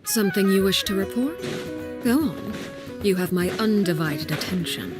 Something you wish to report? Go on. You have my undivided attention.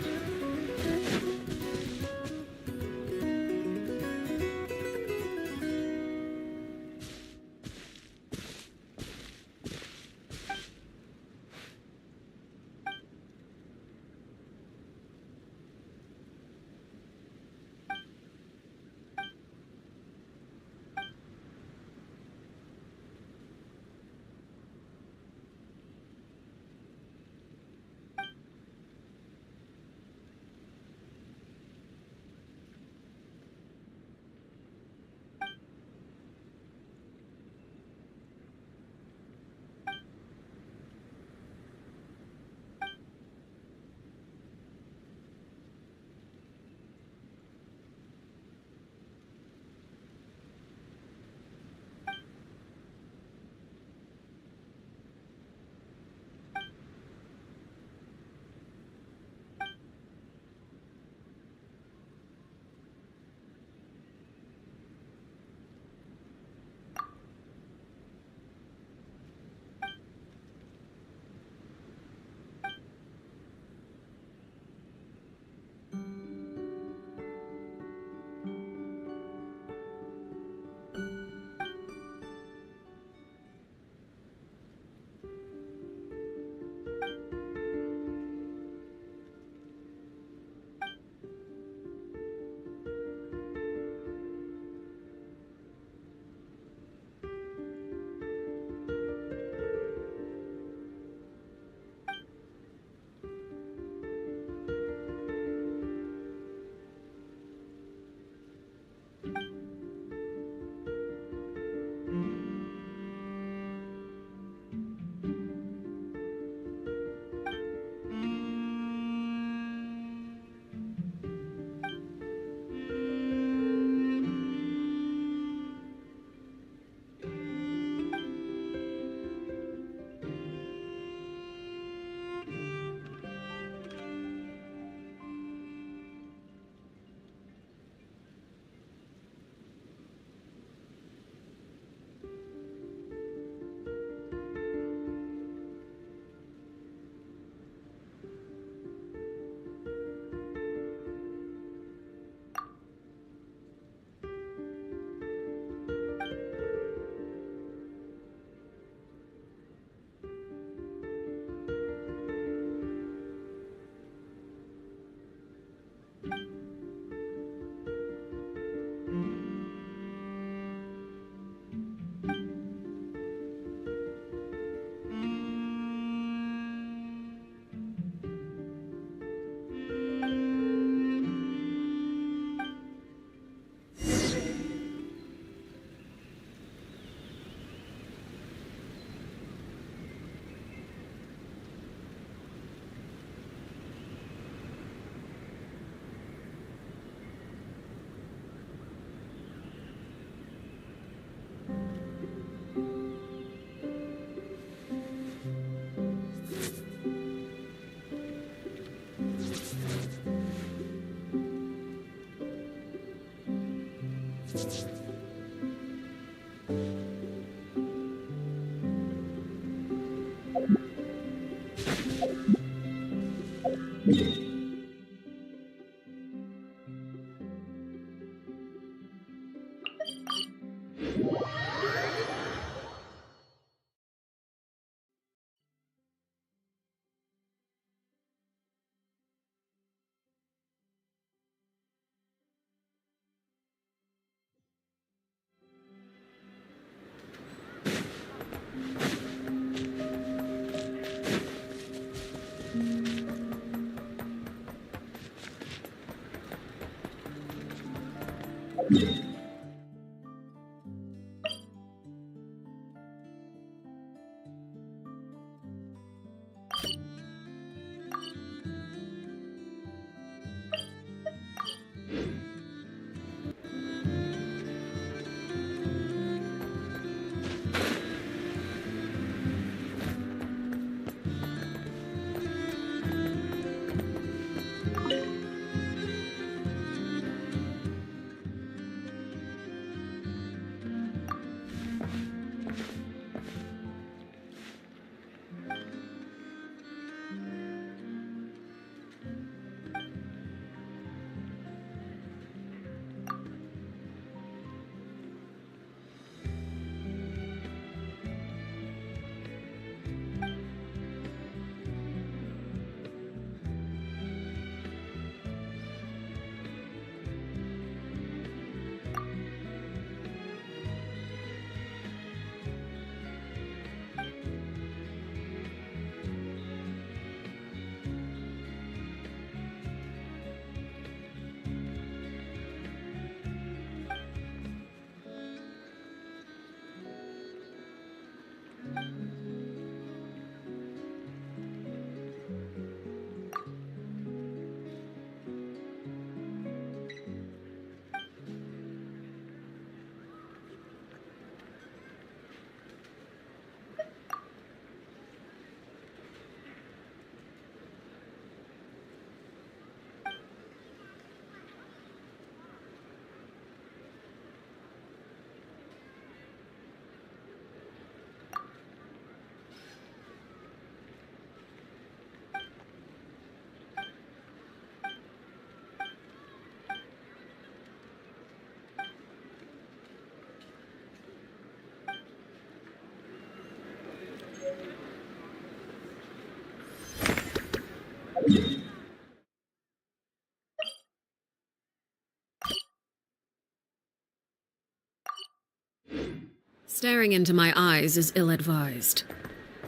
Staring into my eyes is ill-advised.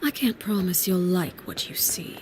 I can't promise you'll like what you see.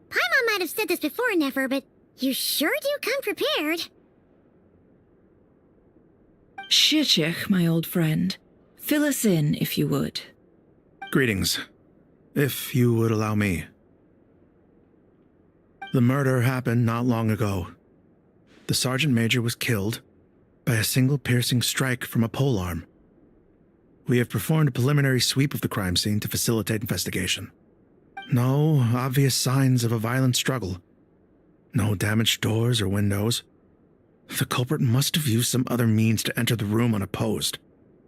Paimon might have said this before, Nefer, but you sure do come prepared. Shishich, my old friend. Fill us in, if you would. Greetings. If you would allow me. The murder happened not long ago. The Sergeant Major was killed by a single piercing strike from a polearm. We have performed a preliminary sweep of the crime scene to facilitate investigation. No obvious signs of a violent struggle. No damaged doors or windows. The culprit must have used some other means to enter the room unopposed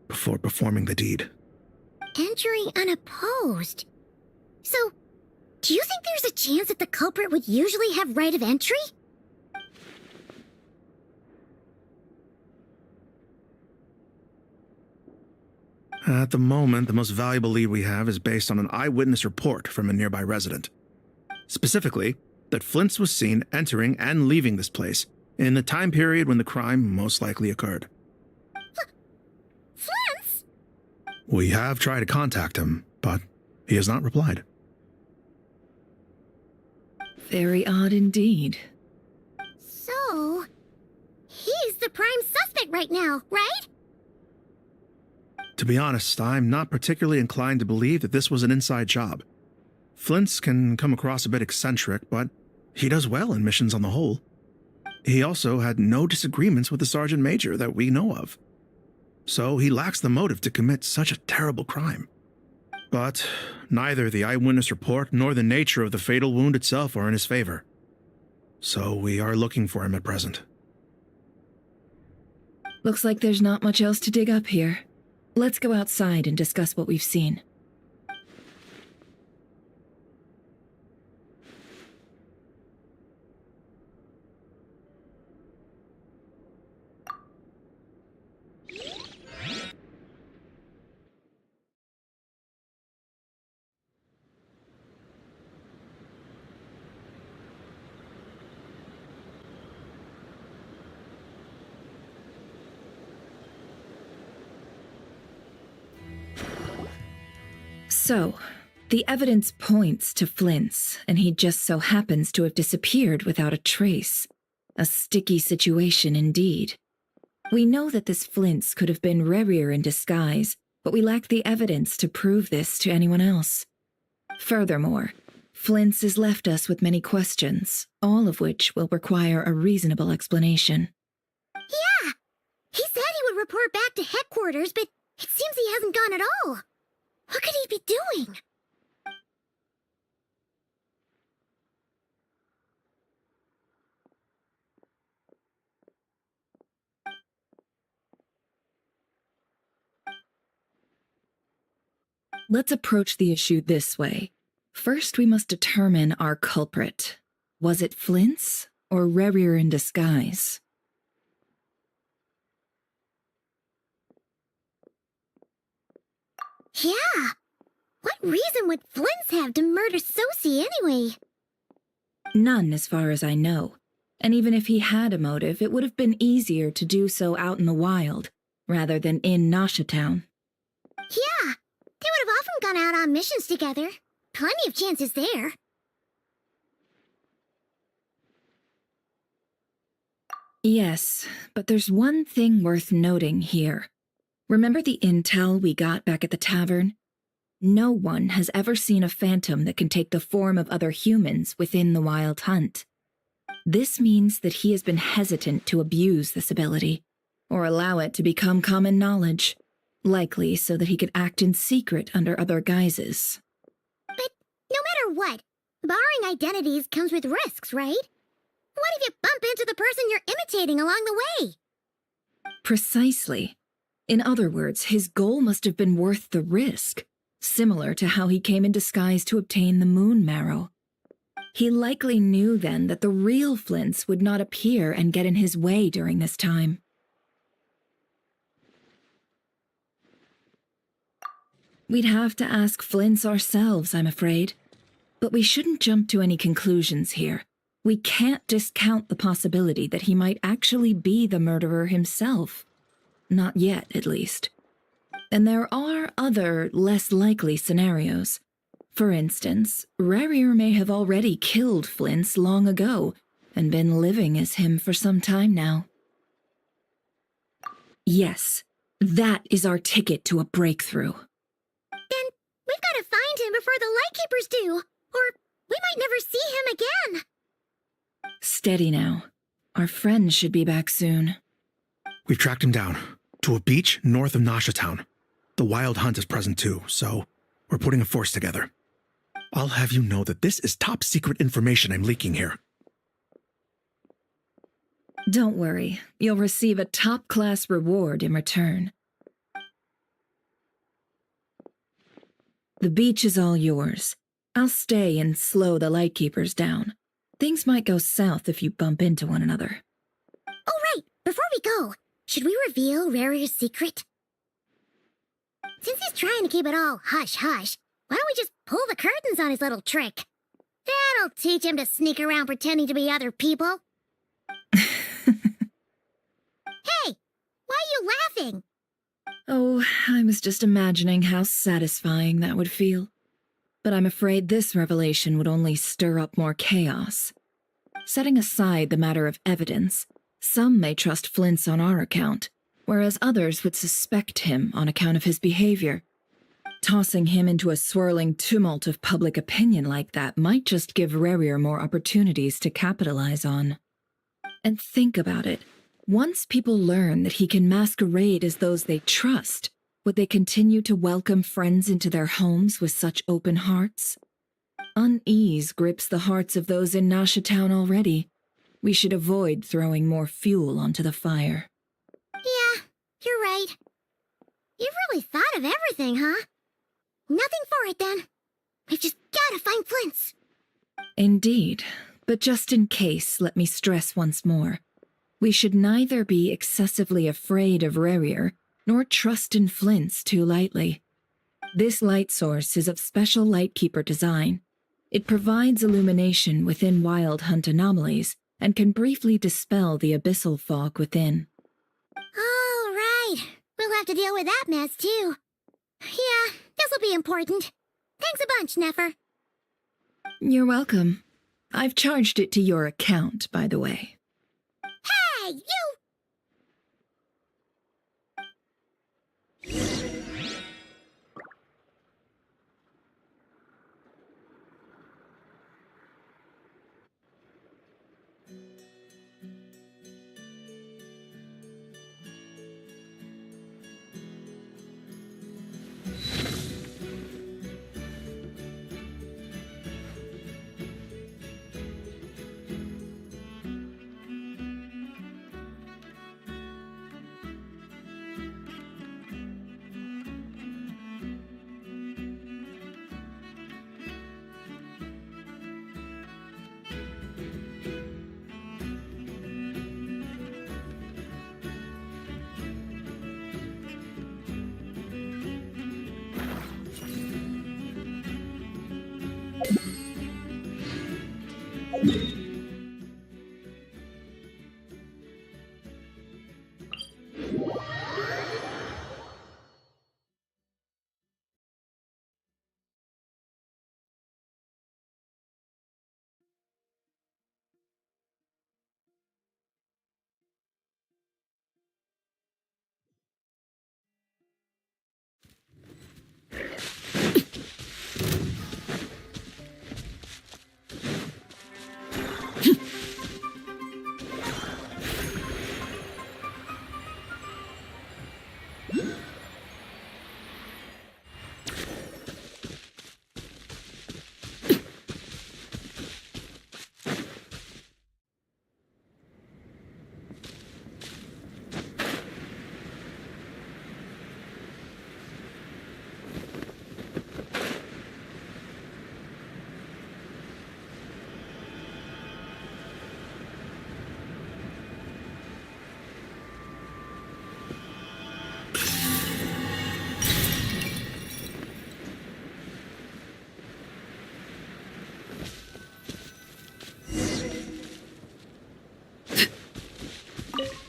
before performing the deed. entering unopposed. So, do you think there's a chance that the culprit would usually have right of entry? At the moment, the most valuable lead we have is based on an eyewitness report from a nearby resident. Specifically, that Flint's was seen entering and leaving this place in the time period when the crime most likely occurred. Flint's? We have tried to contact him, but he has not replied. Very odd indeed. So, he's the prime suspect right now, right? To be honest, I'm not particularly inclined to believe that this was an inside job. Flint's can come across a bit eccentric, but he does well in missions on the whole. He also had no disagreements with the Sergeant Major that we know of. So he lacks the motive to commit such a terrible crime. But neither the eyewitness report nor the nature of the fatal wound itself are in his favor. So we are looking for him at present. Looks like there's not much else to dig up here. Let's go outside and discuss what we've seen. So, the evidence points to Flint's, and he just so happens to have disappeared without a trace. A sticky situation indeed. We know that this Flint's could have been Rerir in disguise, but we lack the evidence to prove this to anyone else. Furthermore, Flint's has left us with many questions, all of which will require a reasonable explanation. Yeah! He said he would report back to headquarters, but it seems he hasn't gone at all. What could he be doing? Let's approach the issue this way. First, we must determine our culprit. Was it Flint's or Rerir in disguise? Yeah! What reason would Flint's have to murder Sosie anyway? None, as far as I know. And even if he had a motive, it would have been easier to do so out in the wild, rather than in Nasha Town. Yeah! They would have often gone out on missions together. Plenty of chances there. Yes, but there's one thing worth noting here. Remember the intel we got back at the tavern? No one has ever seen a phantom that can take the form of other humans within the Wild Hunt. This means that he has been hesitant to abuse this ability, or allow it to become common knowledge, likely so that he could act in secret under other guises. But no matter what, borrowing identities comes with risks, right? What if you bump into the person you're imitating along the way? Precisely. In other words, his goal must have been worth the risk, similar to how he came in disguise to obtain the moon marrow. He likely knew then that the real Flint's would not appear and get in his way during this time. We'd have to ask Flint's ourselves, I'm afraid. But we shouldn't jump to any conclusions here. We can't discount the possibility that he might actually be the murderer himself. Not yet, at least. And there are other, less likely scenarios. For instance, Rerir may have already killed Flint's long ago and been living as him for some time now. Yes, that is our ticket to a breakthrough. Then we've got to find him before the Lightkeepers do, or we might never see him again. Steady now. Our friend should be back soon. We've tracked him down to a beach north of Nasha Town. The Wild Hunt is present too, so we're putting a force together. I'll have you know that this is top secret information I'm leaking here. Don't worry, you'll receive a top-class reward in return. The beach is all yours. I'll stay and slow the Lightkeepers down. Things might go south if you bump into one another. Oh, right. Before we go, should we reveal Rarier's secret? Since he's trying to keep it all hush-hush, why don't we just pull the curtains on his little trick? That'll teach him to sneak around pretending to be other people. Hey! Why are you laughing? Oh, I was just imagining how satisfying that would feel. But I'm afraid this revelation would only stir up more chaos. Setting aside the matter of evidence, some may trust Flint's on our account, whereas others would suspect him on account of his behavior. Tossing him into a swirling tumult of public opinion like that might just give Rarier more opportunities to capitalize on. And think about it. Once people learn that he can masquerade as those they trust, would they continue to welcome friends into their homes with such open hearts? Unease grips the hearts of those in Nasha Town already. We should avoid throwing more fuel onto the fire. Yeah, you're right. You've really thought of everything, huh? Nothing for it, then. We've just gotta find Flint's. Indeed, but just in case, let me stress once more. We should neither be excessively afraid of Rarier, nor trust in Flint's too lightly. This light source is of special Lightkeeper design. It provides illumination within Wild Hunt anomalies, and can briefly dispel the abyssal fog within. All right. We'll have to deal with that mess, too. Yeah, this'll be important. Thanks a bunch, Nefer. You're welcome. I've charged it to your account, by the way. Hey, you!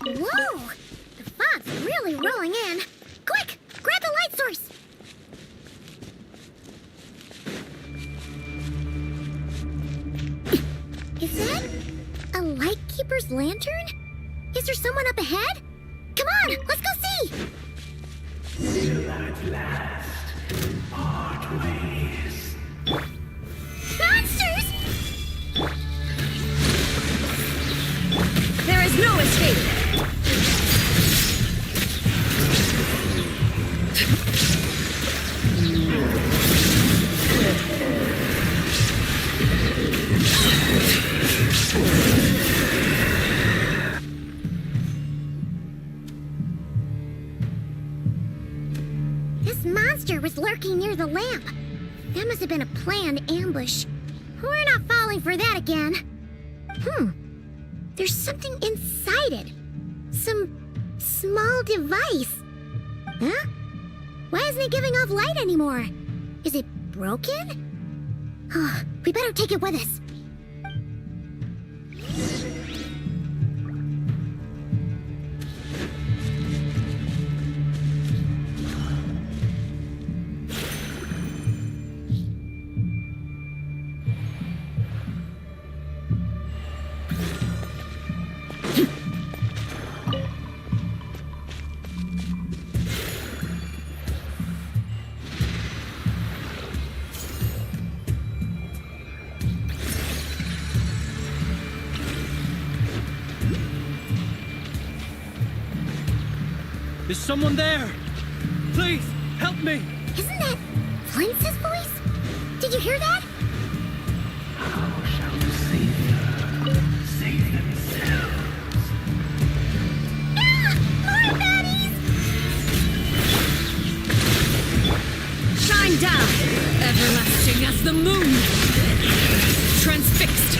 Whoa! The fog's really rolling in. Quick! Grab the light source! Is that a Lightkeeper's lantern? Is there someone up ahead? Come on, let's go see! Till at last part ways. Monsters! There is no escape! This monster was lurking near the lamp. That must have been a planned ambush. We're not falling for that again. There's something inside it. Some small device. Huh? Why isn't it giving off light anymore? Is it broken? Oh, we better take it with us. Is someone there? Please, help me! Isn't that Flint's voice? Did you hear that? How shall we save them? Save themselves. Ah! More baddies! Shine down, everlasting as the moon. Transfixed.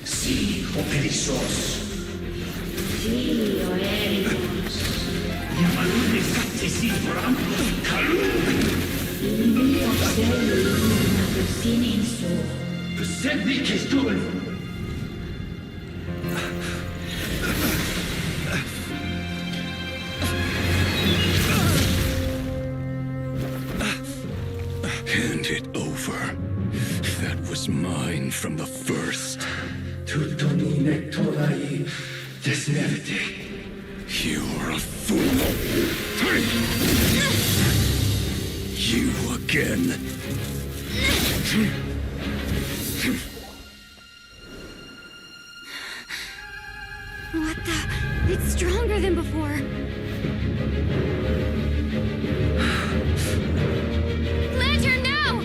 Sí, o perezosos. Sí, o éramos. Llamadme Satsesiforam Kalun. Illuminio Cellum Sinenso. Besendig Kistun. Hand it over. That was mine from the first. Tutto di nectorai desnevite. You're a fool. You again. What the? It's stronger than before. Lantern, now!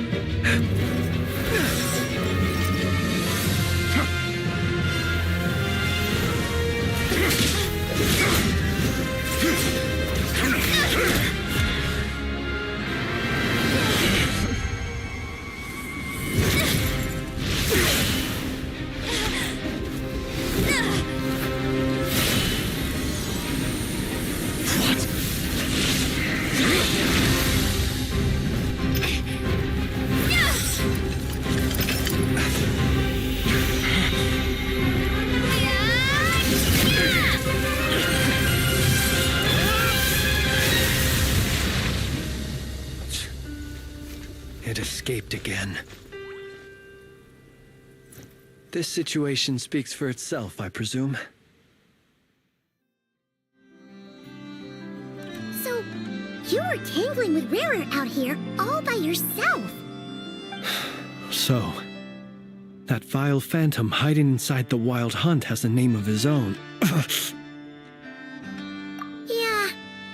It escaped again. This situation speaks for itself, I presume. So, you were tangling with Rarer out here all by yourself. So, that vile phantom hiding inside the Wild Hunt has a name of his own. Yeah,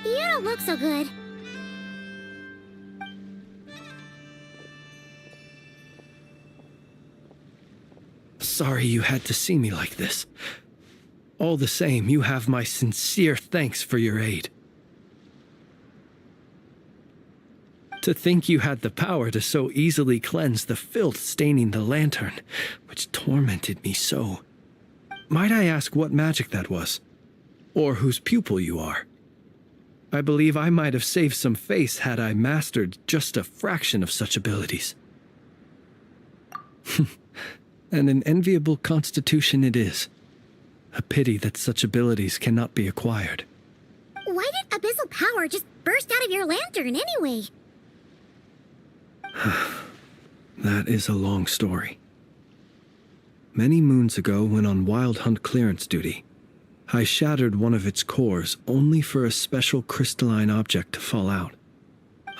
you don't look so good. Sorry you had to see me like this. All the same, you have my sincere thanks for your aid. To think you had the power to so easily cleanse the filth staining the lantern, which tormented me so. Might I ask what magic that was? Or whose pupil you are? I believe I might have saved some face had I mastered just a fraction of such abilities. And an enviable constitution it is. A pity that such abilities cannot be acquired. Why did abyssal power just burst out of your lantern anyway? That is a long story. Many moons ago, when on Wild Hunt clearance duty, I shattered one of its cores only for a special crystalline object to fall out.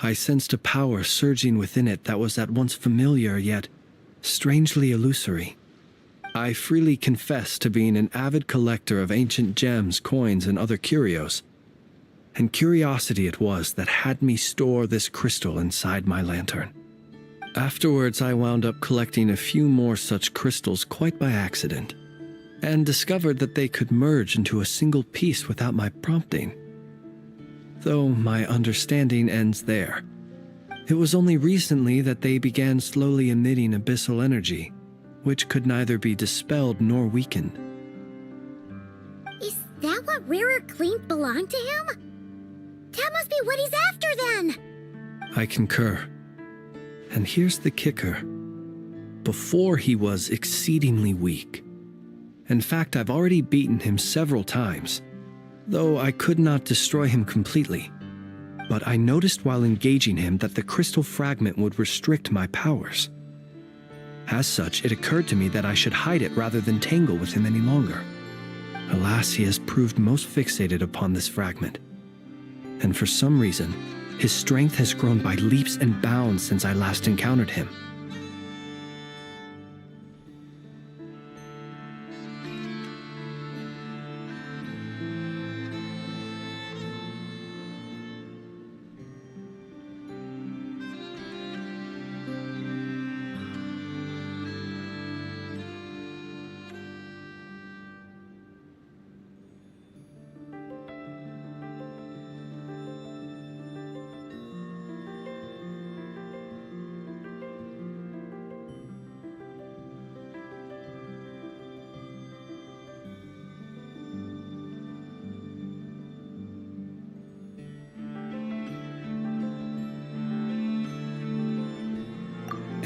I sensed a power surging within it that was at once familiar yet strangely illusory. I freely confess to being an avid collector of ancient gems, coins, and other curios. And curiosity it was that had me store this crystal inside my lantern. Afterwards, I wound up collecting a few more such crystals quite by accident, and discovered that they could merge into a single piece without my prompting. Though my understanding ends there. It was only recently that they began slowly emitting abyssal energy, which could neither be dispelled nor weakened. Is that what Rarer claimed belonged to him? That must be what he's after then! I concur. And here's the kicker. Before he was exceedingly weak. In fact, I've already beaten him several times, though I could not destroy him completely. But I noticed while engaging him that the crystal fragment would restrict my powers. As such, it occurred to me that I should hide it rather than tangle with him any longer. Alas, he has proved most fixated upon this fragment. And for some reason, his strength has grown by leaps and bounds since I last encountered him.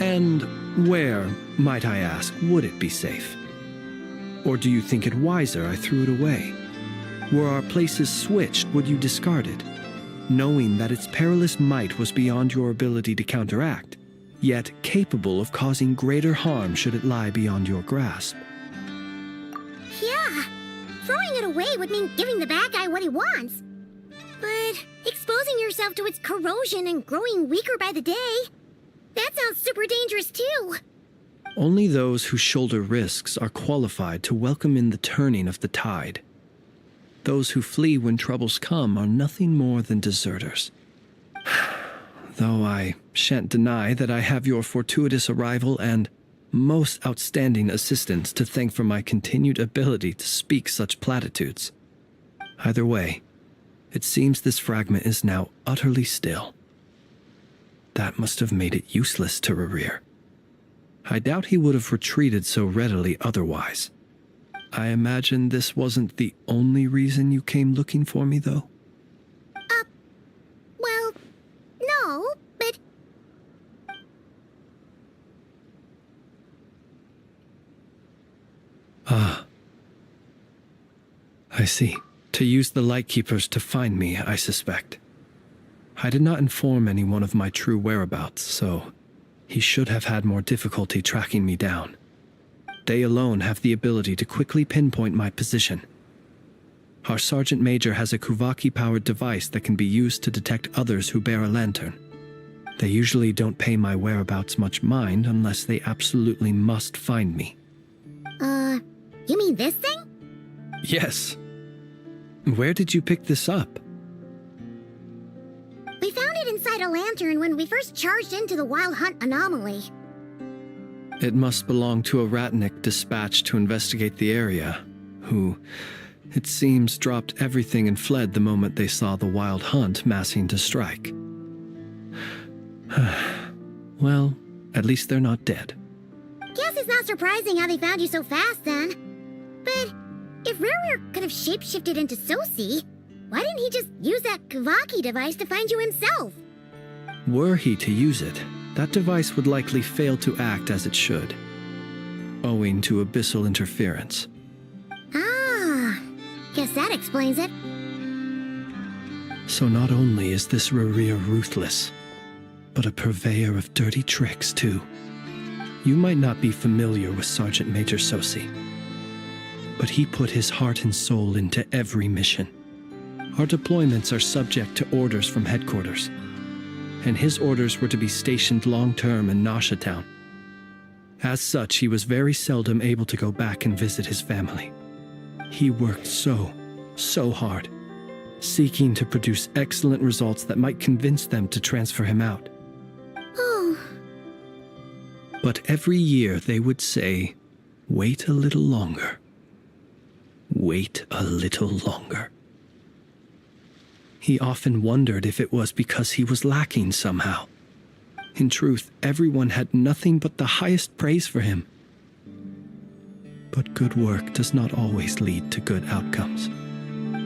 And where, might I ask, would it be safe? Or do you think it wiser I threw it away? Were our places switched, would you discard it, knowing that its perilous might was beyond your ability to counteract, yet capable of causing greater harm should it lie beyond your grasp? Yeah, throwing it away would mean giving the bad guy what he wants. But exposing yourself to its corrosion and growing weaker by the day, that sounds super dangerous too. Only those who shoulder risks are qualified to welcome in the turning of the tide. Those who flee when troubles come are nothing more than deserters. Though I shan't deny that I have your fortuitous arrival and most outstanding assistance to thank for my continued ability to speak such platitudes. Either way, it seems this fragment is now utterly still. That must have made it useless to Rarir. I doubt he would have retreated so readily otherwise. I imagine this wasn't the only reason you came looking for me, though? Well, no, but... Ah. I see. To use the Lightkeepers to find me, I suspect. I did not inform anyone of my true whereabouts, so he should have had more difficulty tracking me down. They alone have the ability to quickly pinpoint my position. Our Sergeant Major has a Kuvaki-powered device that can be used to detect others who bear a lantern. They usually don't pay my whereabouts much mind unless they absolutely must find me. You mean this thing? Yes. Where did you pick this up? We found it inside a lantern when we first charged into the Wild Hunt anomaly. It must belong to a Ratnik dispatched to investigate the area, who, it seems, dropped everything and fled the moment they saw the Wild Hunt massing to strike. Well, at least they're not dead. Guess it's not surprising how they found you so fast then. But if Rareware could have shapeshifted into Sosi, why didn't he just use that Kavaki device to find you himself? Were he to use it, that device would likely fail to act as it should, owing to abyssal interference. Ah, guess that explains it. So not only is this Rarir ruthless, but a purveyor of dirty tricks too. You might not be familiar with Sergeant Major Sosi, but he put his heart and soul into every mission. Our deployments are subject to orders from headquarters, and his orders were to be stationed long-term in Nasha Town. As such, he was very seldom able to go back and visit his family. He worked so hard, seeking to produce excellent results that might convince them to transfer him out. Oh. But every year they would say, "Wait a little longer. Wait a little longer." He often wondered if it was because he was lacking somehow. In truth, everyone had nothing but the highest praise for him. But good work does not always lead to good outcomes.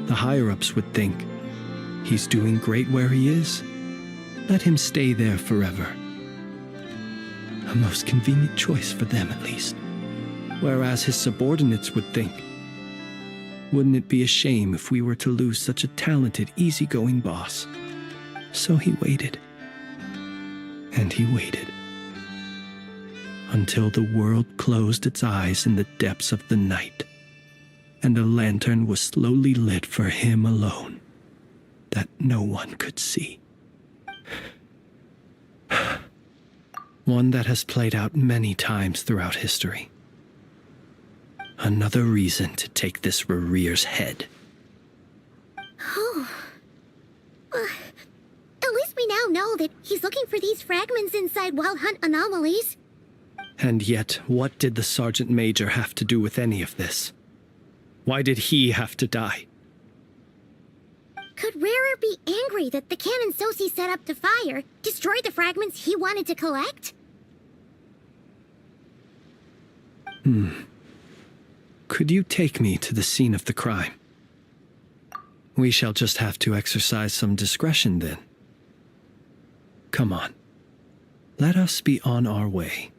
The higher-ups would think, he's doing great where he is. Let him stay there forever. A most convenient choice for them, at least. Whereas his subordinates would think, wouldn't it be a shame if we were to lose such a talented, easygoing boss? So he waited. And he waited. Until the world closed its eyes in the depths of the night, and a lantern was slowly lit for him alone, that no one could see. One that has played out many times throughout history. Another reason to take this Rarir's head. Oh. At least we now know that he's looking for these fragments inside Wild Hunt anomalies. And yet, what did the Sergeant Major have to do with any of this? Why did he have to die? Could Rarer be angry that the cannon Sosi set up to fire destroyed the fragments he wanted to collect? Could you take me to the scene of the crime? We shall just have to exercise some discretion then. Come on. Let us be on our way.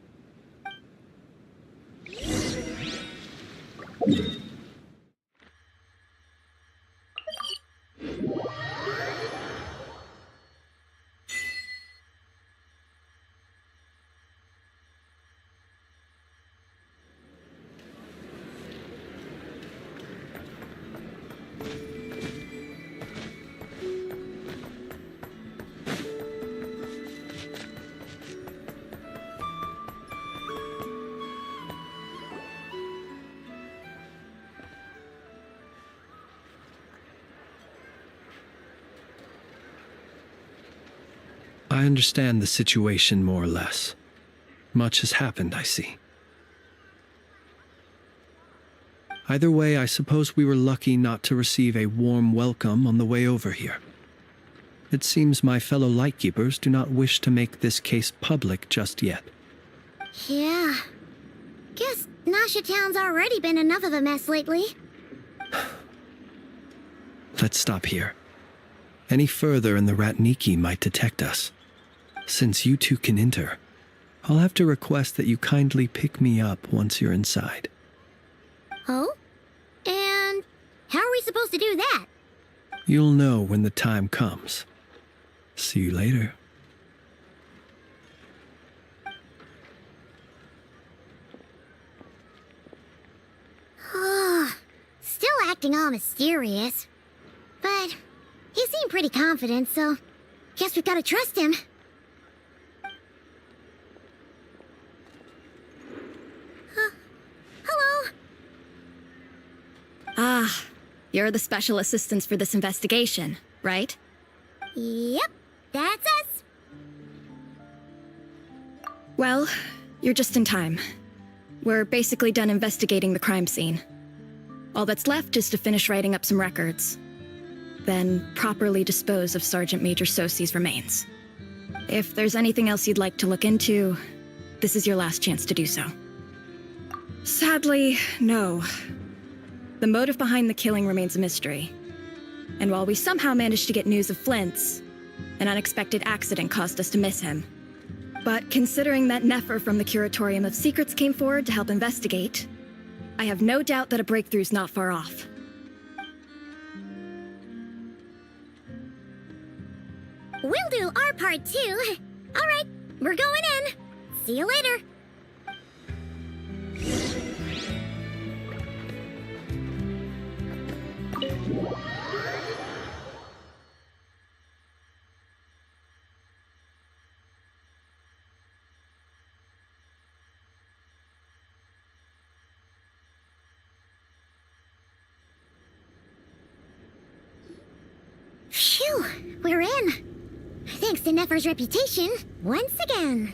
I understand the situation more or less. Much has happened, I see. Either way, I suppose we were lucky not to receive a warm welcome on the way over here. It seems my fellow Lightkeepers do not wish to make this case public just yet. Yeah. Guess Nasha Town's already been enough of a mess lately. Let's stop here. Any further and the Ratniki might detect us. Since you two can enter, I'll have to request that you kindly pick me up once you're inside. Oh? And how are we supposed to do that? You'll know when the time comes. See you later. acting all mysterious. But he seemed pretty confident, so guess we've gotta trust him. Hello? Ah, you're the special assistants for this investigation, right? Yep, that's us. Well, you're just in time. We're basically done investigating the crime scene. All that's left is to finish writing up some records. Then properly dispose of Sergeant Major Sosie's remains. If there's anything else you'd like to look into, this is your last chance to do so. Sadly, no. The motive behind the killing remains a mystery. And while we somehow managed to get news of Flint's, an unexpected accident caused us to miss him. But considering that Nefer from the Curatorium of Secrets came forward to help investigate, I have no doubt that a breakthrough's not far off. We'll do our part too. All right, we're going in. See you later. Phew, we're in. Thanks to Nefer's reputation, once again.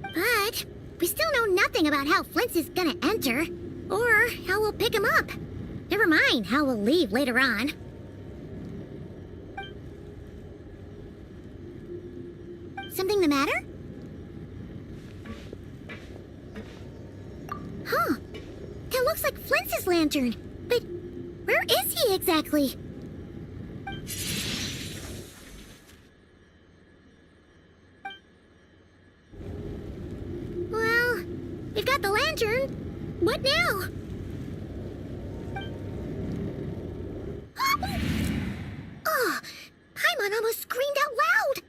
But we still know nothing about how Flint's is gonna enter, or how we'll pick him up. Never mind how we'll leave later on. Something the matter? Huh. That looks like Flint's lantern. But where is he exactly? Well, we've got the lantern. What now? Oh, Paimon almost screamed out loud.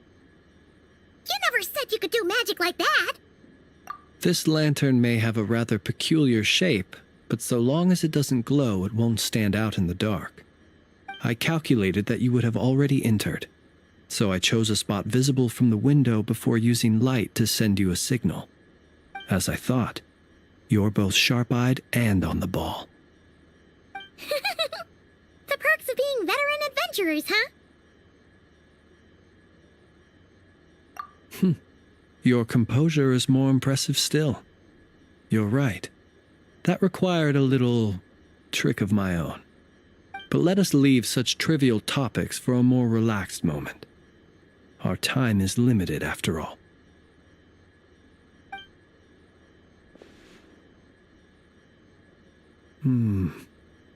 You never said you could do magic like that. This lantern may have a rather peculiar shape, but so long as it doesn't glow, it won't stand out in the dark. I calculated that you would have already entered, so I chose a spot visible from the window before using light to send you a signal. As I thought, you're both sharp-eyed and on the ball. The perks of being veteran adventurers, huh? Your composure is more impressive still. You're right. That required a little trick of my own. But let us leave such trivial topics for a more relaxed moment. Our time is limited after all.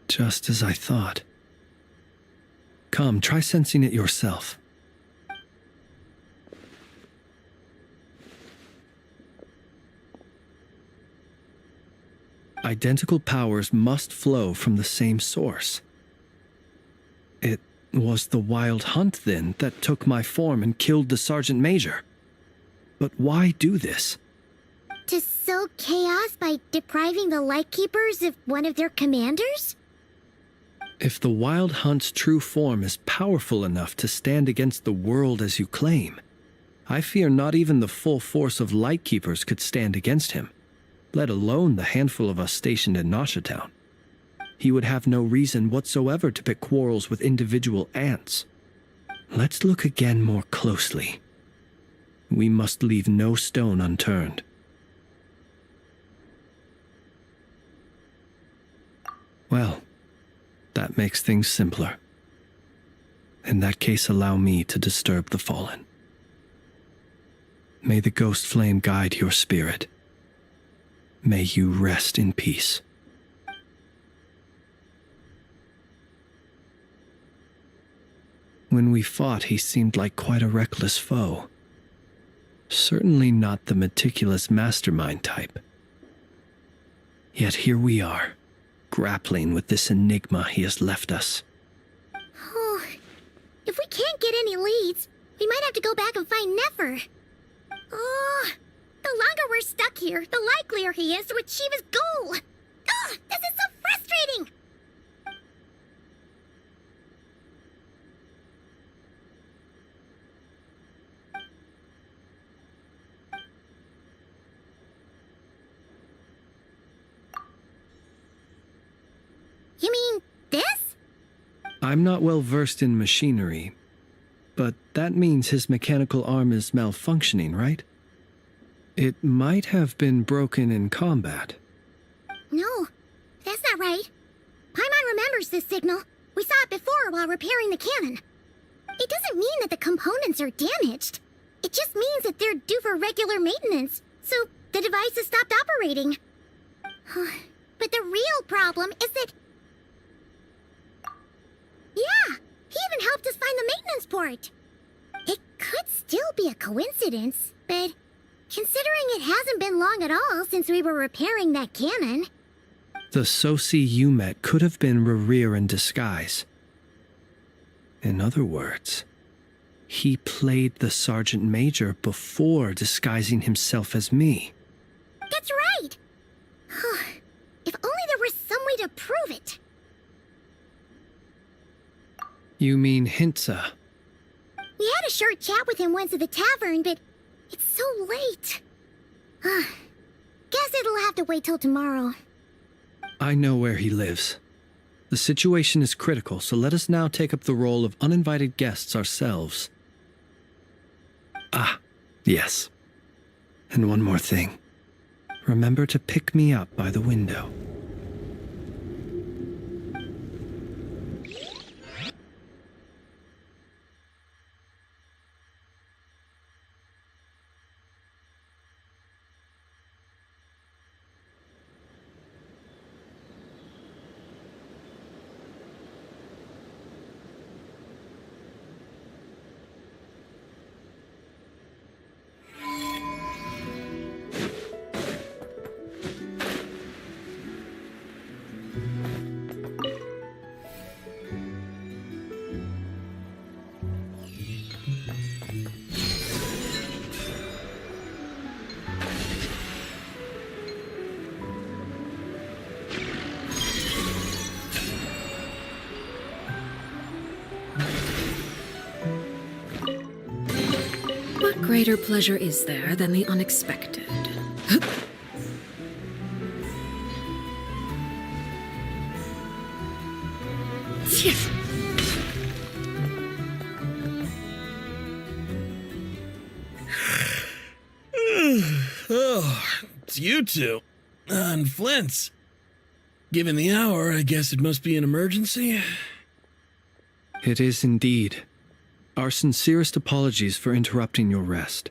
Just as I thought. Come, try sensing it yourself. Identical powers must flow from the same source. It was the wild hunt, then, that took my form and killed the Sergeant Major. But why do this? To sow chaos by depriving the Lightkeepers of one of their commanders? If the Wild Hunt's true form is powerful enough to stand against the world as you claim, I fear not even the full force of Lightkeepers could stand against him, let alone the handful of us stationed in Noshatown. He would have no reason whatsoever to pick quarrels with individual ants. Let's look again more closely. We must leave no stone unturned. Well, that makes things simpler. In that case, allow me to disturb the fallen. May the ghost flame guide your spirit. May you rest in peace. When we fought, he seemed like quite a reckless foe. Certainly not the meticulous mastermind type. Yet here we are, grappling with this enigma he has left us. Oh, if we can't get any leads, we might have to go back and find Nefer. Oh, the longer we're stuck here, the likelier he is to achieve his goal. Oh, this is so frustrating! I'm not well versed in machinery, but that means his mechanical arm is malfunctioning, right? It might have been broken in combat. No, that's not right. Paimon remembers this signal. We saw it before while repairing the cannon. It doesn't mean that the components are damaged. It just means that they're due for regular maintenance, so the device has stopped operating. But the real problem is that... Yeah, he even helped us find the maintenance port. It could still be a coincidence, but considering it hasn't been long at all since we were repairing that cannon... The Sosi you met could have been Rerir in disguise. In other words, he played the Sergeant Major before disguising himself as me. That's right! If only there were some way to prove it. You mean Hintsa? We had a short chat with him once at the tavern, but it's so late. Guess it'll have to wait till tomorrow. I know where he lives. The situation is critical, so let us now take up the role of uninvited guests ourselves. Ah, yes. And one more thing. Remember to pick me up by the window. What greater pleasure is there than the unexpected? Oh, it's you two. And Flint's. Given the hour, I guess it must be an emergency. It is indeed. Our sincerest apologies for interrupting your rest.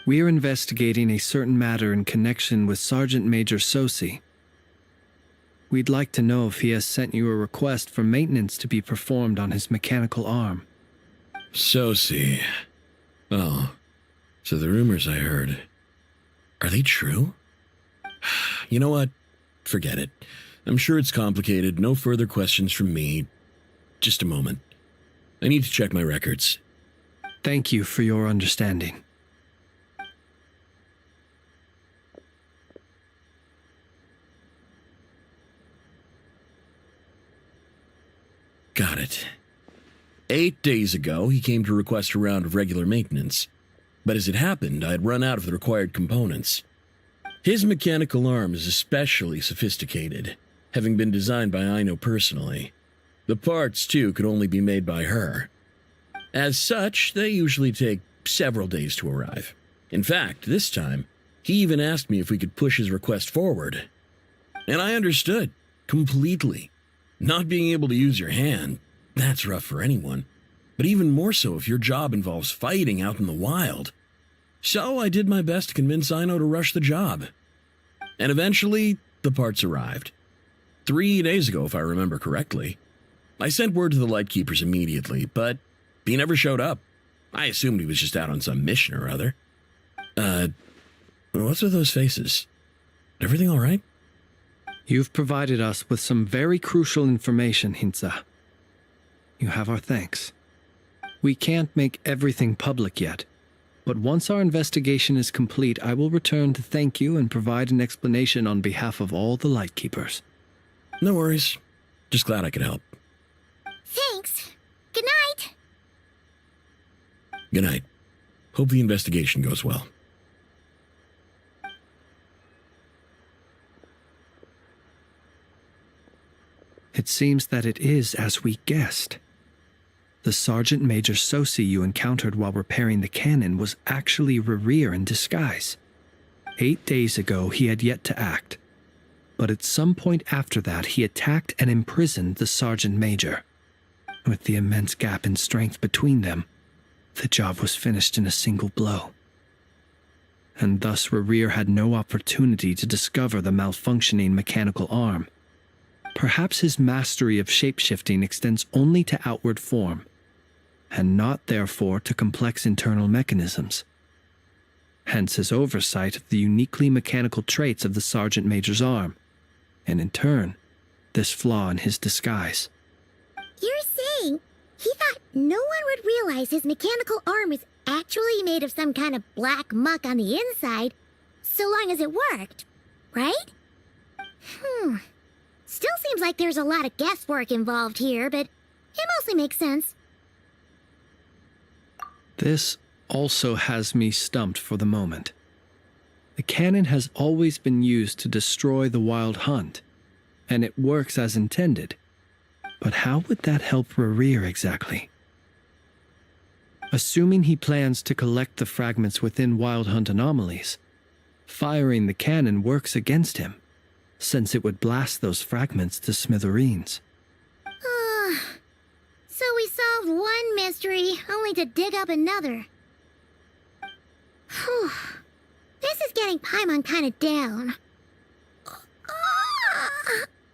We are investigating a certain matter in connection with Sergeant Major Sosi. We'd like to know if he has sent you a request for maintenance to be performed on his mechanical arm. Sosi. Oh, so the rumors I heard, are they true? You know what? Forget it. I'm sure it's complicated. No further questions from me. Just a moment. I need to check my records. Thank you for your understanding. Got it. 8 days ago, he came to request a round of regular maintenance. But as it happened, I had run out of the required components. His mechanical arm is especially sophisticated, having been designed by Aino personally. The parts, too, could only be made by her. As such, they usually take several days to arrive. In fact, this time, he even asked me if we could push his request forward. And I understood, completely. Not being able to use your hand, that's rough for anyone. But even more so if your job involves fighting out in the wild. So I did my best to convince Aino to rush the job. And eventually, the parts arrived. 3 days ago, if I remember correctly. I sent word to the Lightkeepers immediately, but he never showed up. I assumed he was just out on some mission or other. What's with those faces? Everything all right? You've provided us with some very crucial information, Hintsa. You have our thanks. We can't make everything public yet, but once our investigation is complete, I will return to thank you and provide an explanation on behalf of all the Lightkeepers. No worries. Just glad I could help. Thanks. Good night. Good night. Hope the investigation goes well. It seems that it is as we guessed. The Sergeant Major Sosi you encountered while repairing the cannon was actually Rerir in disguise. 8 days ago, he had yet to act, but at some point after that, he attacked and imprisoned the Sergeant Major. With the immense gap in strength between them, the job was finished in a single blow. And thus Rerir had no opportunity to discover the malfunctioning mechanical arm. Perhaps his mastery of shapeshifting extends only to outward form, and not therefore to complex internal mechanisms. Hence his oversight of the uniquely mechanical traits of the Sergeant Major's arm, and in turn, this flaw in his disguise. You're saying he thought no one would realize his mechanical arm is actually made of some kind of black muck on the inside, so long as it worked, right? Still seems like there's a lot of guesswork involved here, but it mostly makes sense. This also has me stumped for the moment. The cannon has always been used to destroy the Wild Hunt, and it works as intended. But how would that help Rerir exactly? Assuming he plans to collect the fragments within Wild Hunt anomalies, firing the cannon works against him, since it would blast those fragments to smithereens. So we solved one mystery, only to dig up another. Whew. This is getting Paimon kind of down.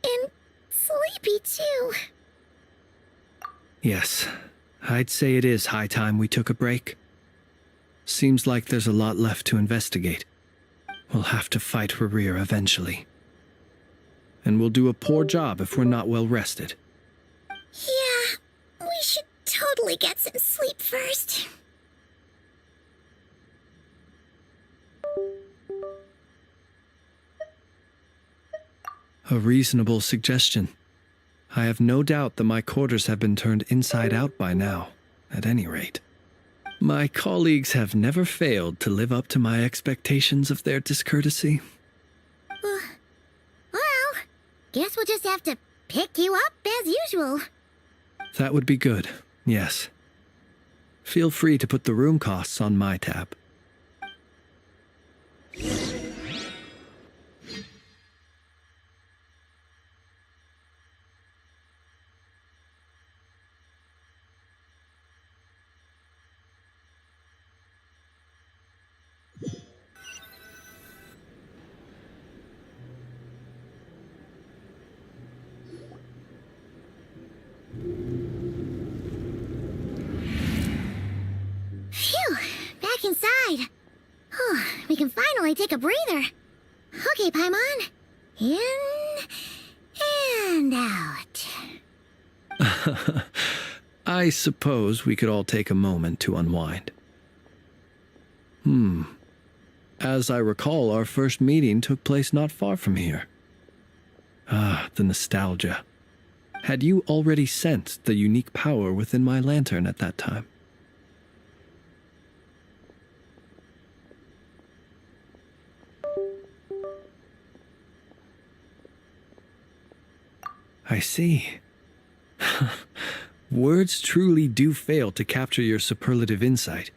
And sleepy, too. Yes, I'd say it is high time we took a break. Seems like there's a lot left to investigate. We'll have to fight Rerir eventually. And we'll do a poor job if we're not well rested. Yeah, we should totally get some sleep first. A reasonable suggestion. I have no doubt that my quarters have been turned inside out by now, at any rate. My colleagues have never failed to live up to my expectations of their discourtesy. Well, guess we'll just have to pick you up as usual. That would be good, yes. Feel free to put the room costs on my tab. Phew, back inside. We can finally take a breather. Okay, Paimon. In and out. I suppose we could all take a moment to unwind. As I recall, our first meeting took place not far from here. The nostalgia. Had you already sensed the unique power within my lantern at that time? I see. Words truly do fail to capture your superlative insight.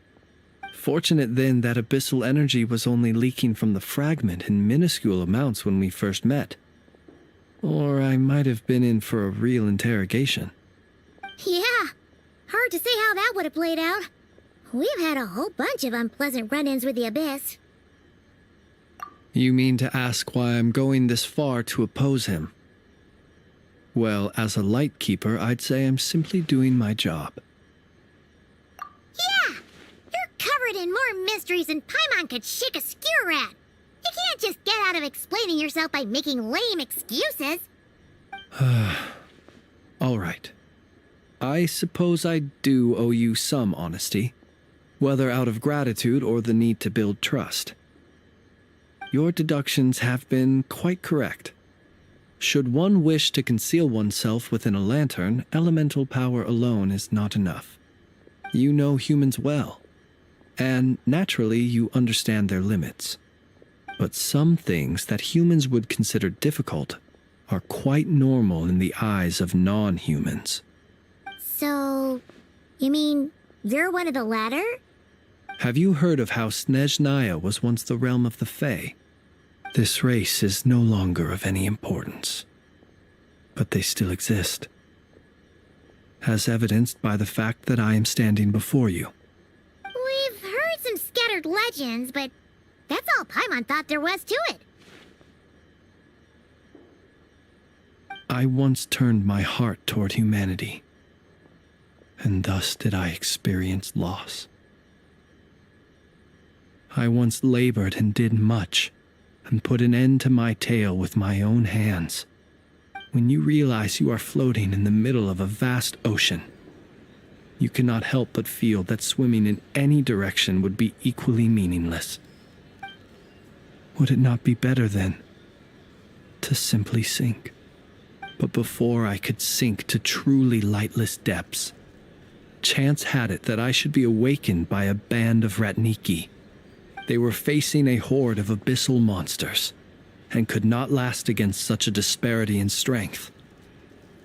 Fortunate then that abyssal energy was only leaking from the fragment in minuscule amounts when we first met. Or I might have been in for a real interrogation. Yeah, hard to say how that would have played out. We've had a whole bunch of unpleasant run-ins with the Abyss. You mean to ask why I'm going this far to oppose him? Well, as a light keeper, I'd say I'm simply doing my job. Yeah! You're covered in more mysteries than Paimon could shake a skewer at. You can't just get out of explaining yourself by making lame excuses. All right. I suppose I do owe you some honesty, whether out of gratitude or the need to build trust. Your deductions have been quite correct. Should one wish to conceal oneself within a lantern, elemental power alone is not enough. You know humans well, and naturally you understand their limits. But some things that humans would consider difficult are quite normal in the eyes of non-humans. So, you mean you're one of the latter? Have you heard of how Snezhnaya was once the realm of the Fae? This race is no longer of any importance, but they still exist, as evidenced by the fact that I am standing before you. We've heard some scattered legends, but that's all Paimon thought there was to it. I once turned my heart toward humanity, and thus did I experience loss. I once labored and did much, and put an end to my tale with my own hands. When you realize you are floating in the middle of a vast ocean, you cannot help but feel that swimming in any direction would be equally meaningless. Would it not be better, then, to simply sink? But before I could sink to truly lightless depths, chance had it that I should be awakened by a band of Ratniki. They were facing a horde of abyssal monsters, and could not last against such a disparity in strength.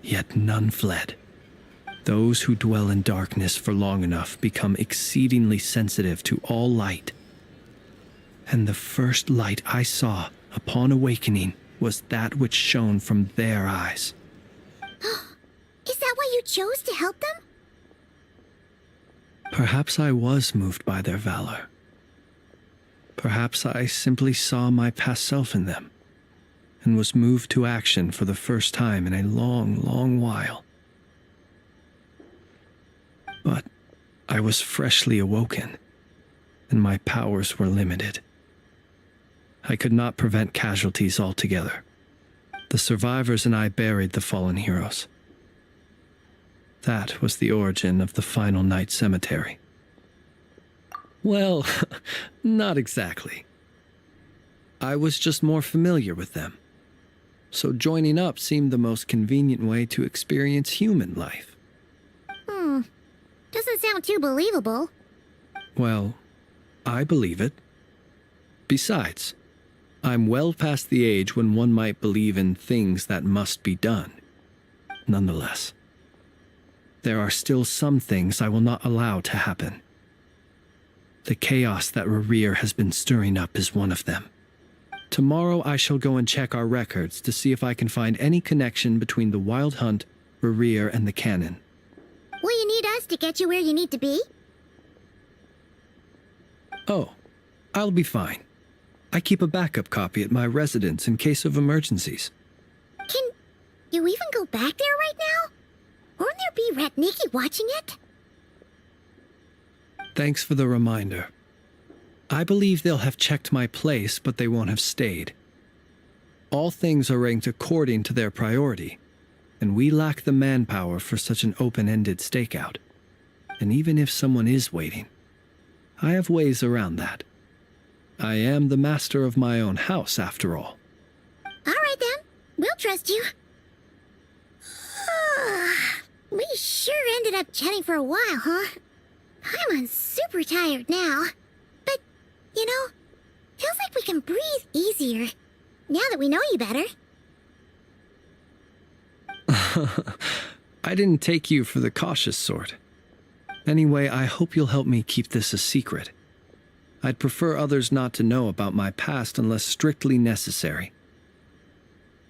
Yet none fled. Those who dwell in darkness for long enough become exceedingly sensitive to all light. And the first light I saw upon awakening was that which shone from their eyes. Is that why you chose to help them? Perhaps I was moved by their valor. Perhaps I simply saw my past self in them, and was moved to action for the first time in a long, long while. But I was freshly awoken, and my powers were limited. I could not prevent casualties altogether. The survivors and I buried the fallen heroes. That was the origin of the Final Night Cemetery. Well, not exactly. I was just more familiar with them, so joining up seemed the most convenient way to experience human life. Doesn't sound too believable. Well, I believe it. Besides, I'm well past the age when one might believe in things that must be done. Nonetheless, there are still some things I will not allow to happen. The chaos that Rerir has been stirring up is one of them. Tomorrow I shall go and check our records to see if I can find any connection between the Wild Hunt, Rerir, and the Canon. Will you need us to get you where you need to be? Oh, I'll be fine. I keep a backup copy at my residence in case of emergencies. Can you even go back there right now? Won't there be Ratniki watching it? Thanks for the reminder. I believe they'll have checked my place, but they won't have stayed. All things are ranked according to their priority, and we lack the manpower for such an open-ended stakeout. And even if someone is waiting, I have ways around that. I am the master of my own house, after all. All right then, we'll trust you. We sure ended up chatting for a while, huh? I'm super tired now. But, you know, feels like we can breathe easier now that we know you better. I didn't take you for the cautious sort. Anyway, I hope you'll help me keep this a secret. I'd prefer others not to know about my past unless strictly necessary.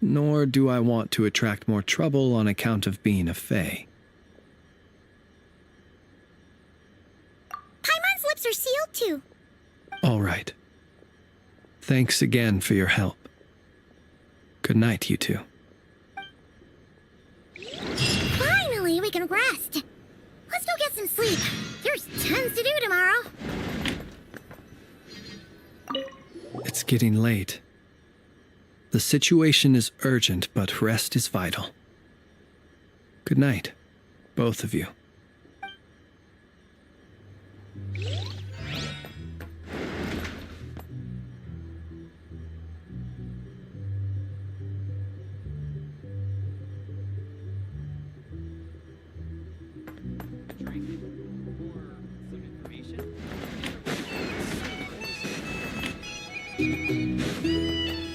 Nor do I want to attract more trouble on account of being a Fae. Paimon's lips are sealed too. All right. Thanks again for your help. Good night, you two. Finally, we can rest. Let's go get some sleep. There's tons to do tomorrow. It's getting late. The situation is urgent, but rest is vital. Good night, both of you. If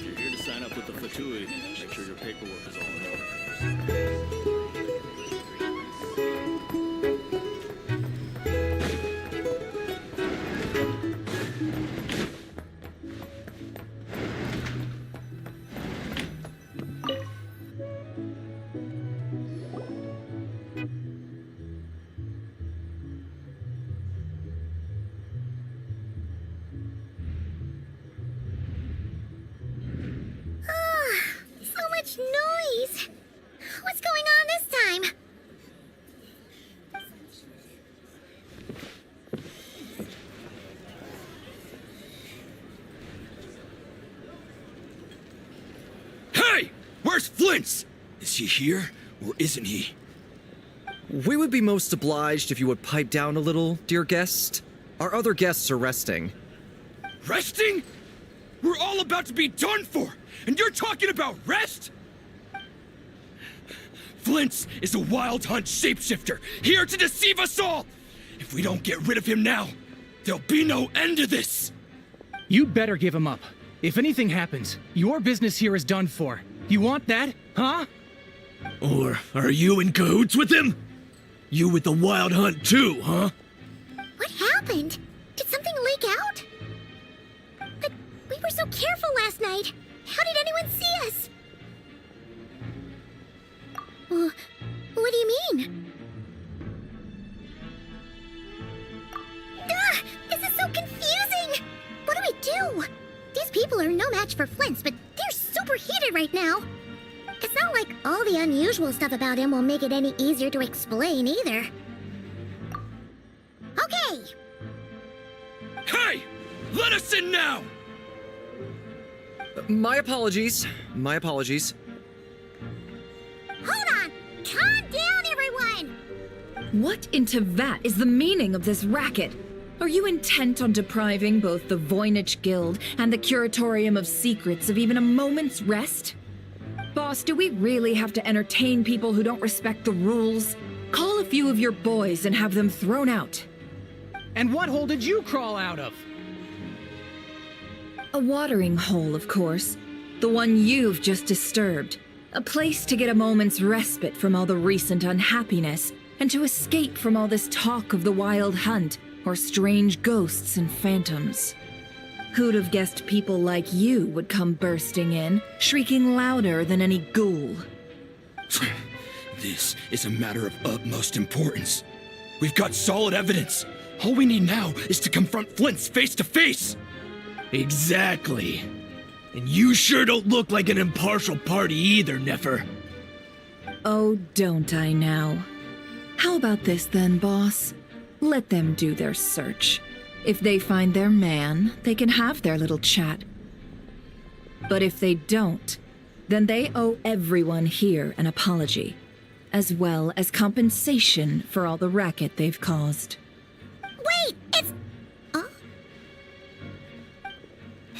you're here to sign up with the Fatui, make sure you're your paperwork is all in order. So much noise. What's going on this time? Hey! Where's Flint's? Is he here, or isn't he? We would be most obliged if you would pipe down a little, dear guest. Our other guests are resting. Resting? We're all about to be done for, and you're talking about rest? Flint's is a wild hunt shapeshifter, here to deceive us all! If we don't get rid of him now, there'll be no end to this! You'd better give him up. If anything happens, your business here is done for. You want that, huh? Or are you in cahoots with him? You with the wild hunt too, huh? What happened? Did something leak out? But we were so careful last night. How did anyone see us? What do you mean? This is so confusing! What do we do? These people are no match for Flint's, but they're super heated right now. It's not like all the unusual stuff about him will make it any easier to explain either. Okay! Hey! Let us in now! My apologies. My apologies. Hold on! Calm down, everyone! What in Tevat is the meaning of this racket? Are you intent on depriving both the Voynich Guild and the Curatorium of Secrets of even a moment's rest? Boss, do we really have to entertain people who don't respect the rules? Call a few of your boys and have them thrown out. And what hole did you crawl out of? A watering hole, of course. The one you've just disturbed. A place to get a moment's respite from all the recent unhappiness, and to escape from all this talk of the wild hunt, or strange ghosts and phantoms. Who'd have guessed people like you would come bursting in, shrieking louder than any ghoul? This is a matter of utmost importance. We've got solid evidence. All we need now is to confront Flint's face to face. Exactly. And you sure don't look like an impartial party either, Nefer. Oh, don't I now? How about this then, boss? Let them do their search. If they find their man, they can have their little chat. But if they don't, then they owe everyone here an apology, as well as compensation for all the racket they've caused. Wait, it's...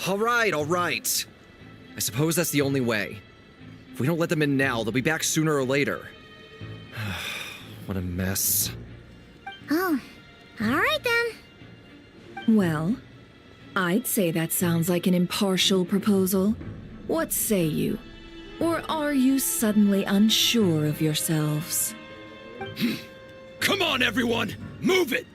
All right. I suppose that's the only way. If we don't let them in now, they'll be back sooner or later. What a mess. Oh, all right then. Well, I'd say that sounds like an impartial proposal. What say you? Or are you suddenly unsure of yourselves? Come on, everyone! Move it!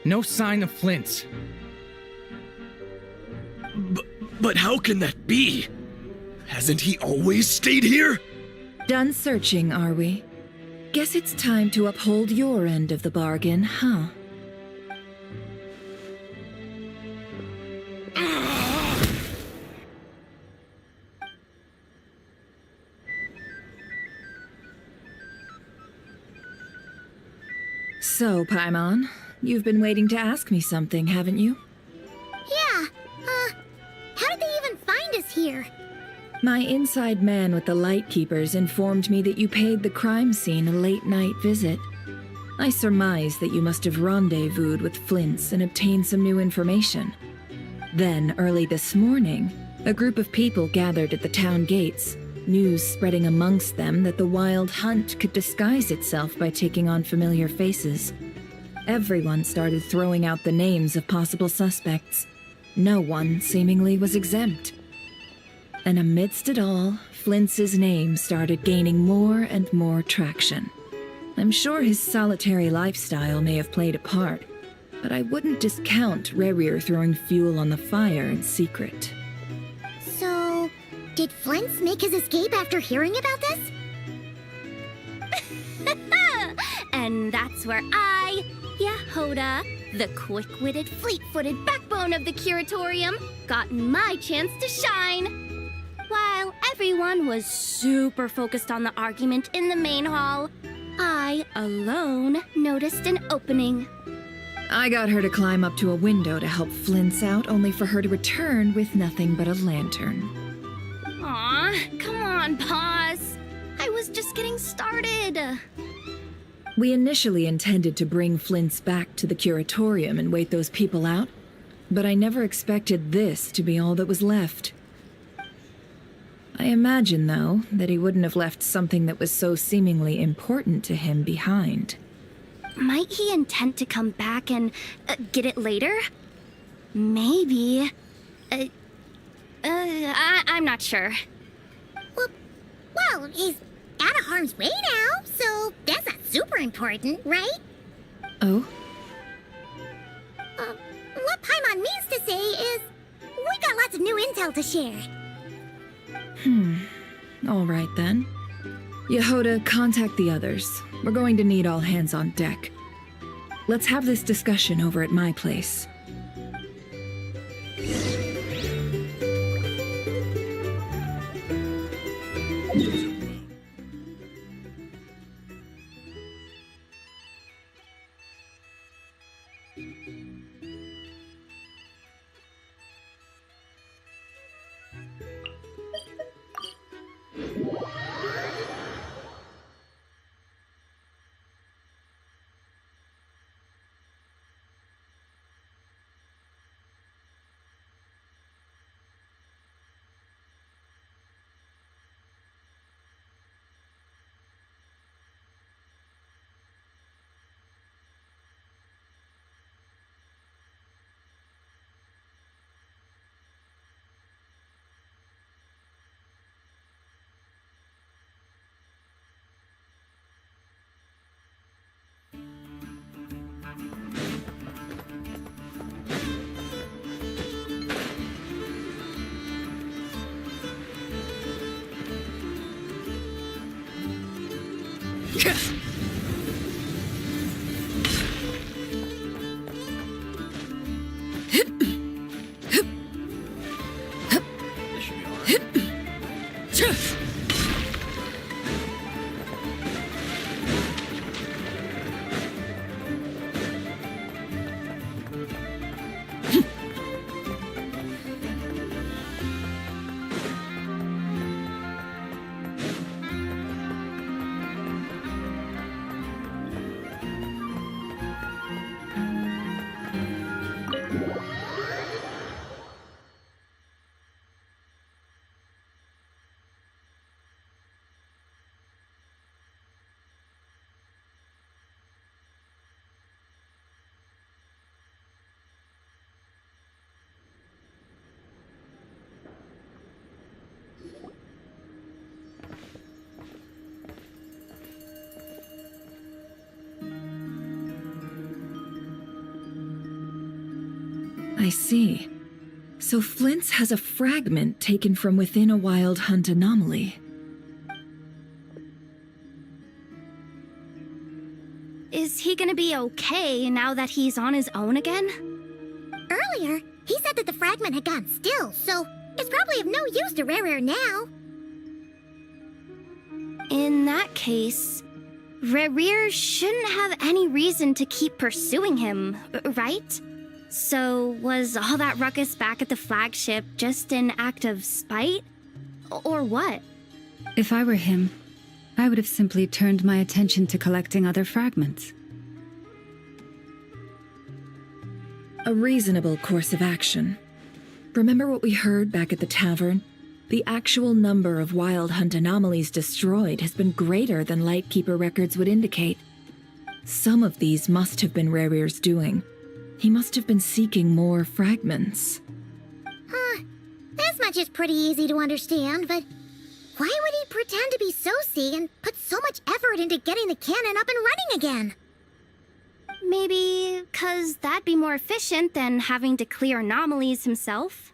No sign of Flint's. But how can that be? Hasn't he always stayed here? Done searching, are we? Guess it's time to uphold your end of the bargain, huh? So, Paimon, you've been waiting to ask me something, haven't you? Yeah, how did they even find us here? My inside man with the Lightkeepers informed me that you paid the crime scene a late-night visit. I surmise that you must have rendezvoused with Flint's and obtained some new information. Then, early this morning, A group of people gathered at the town gates, news spreading amongst them that the Wild Hunt could disguise itself by taking on familiar faces. Everyone started throwing out the names of possible suspects. No one, seemingly, was exempt. And amidst it all, Flintz's name started gaining more and more traction. I'm sure his solitary lifestyle may have played a part, but I wouldn't discount Rerir throwing fuel on the fire in secret. So, did Flint's make his escape after hearing about this? And that's where I, Yehoda, the quick-witted, fleet-footed backbone of the Curatorium, got my chance to shine. While everyone was super focused on the argument in the main hall, I, alone, noticed an opening. I got her to climb up to a window to help Flint's out, only for her to return with nothing but a lantern. Aw, come on, Paws. I was just getting started. We initially intended to bring Flint's back to the Curatorium and wait those people out, but I never expected this to be all that was left. I imagine, though, that he wouldn't have left something that was so seemingly important to him behind. Might he intend to come back and get it later? Maybe. I'm not sure. Well, he's out of harm's way now, so that's not super important, right? Oh? What Paimon means to say is, we got lots of new intel to share. All right then. Yehoda, contact the others. We're going to need all hands on deck. Let's have this discussion over at my place. I see. So Flint's has a fragment taken from within a Wild Hunt anomaly. Is he gonna be okay now that he's on his own again? Earlier, he said that the fragment had gone still, so it's probably of no use to Rerir now. In that case, Rerir shouldn't have any reason to keep pursuing him, right? So was all that ruckus back at the flagship just an act of spite? Or what? If I were him, I would have simply turned my attention to collecting other fragments. A reasonable course of action. Remember what we heard back at the tavern? The actual number of Wild Hunt anomalies destroyed has been greater than Lightkeeper records would indicate. Some of these must have been Rarir's doing. He must have been seeking more fragments. This much is pretty easy to understand, but why would he pretend to be Soci and put so much effort into getting the cannon up and running again? Maybe 'cause that'd be more efficient than having to clear anomalies himself?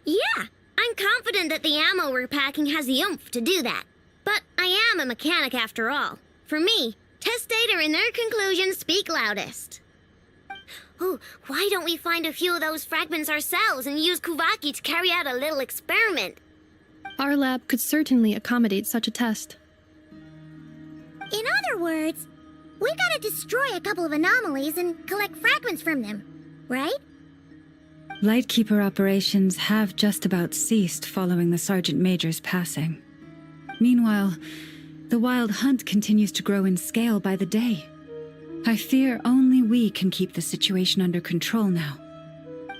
Yeah, I'm confident that the ammo we're packing has the oomph to do that. But I am a mechanic after all. For me, test data and their conclusions speak loudest. Oh, why don't we find a few of those fragments ourselves and use Kuvaki to carry out a little experiment? Our lab could certainly accommodate such a test. In other words, we gotta destroy a couple of anomalies and collect fragments from them, right? Lightkeeper operations have just about ceased following the Sergeant Major's passing. Meanwhile, the Wild Hunt continues to grow in scale by the day. I fear only we can keep the situation under control now.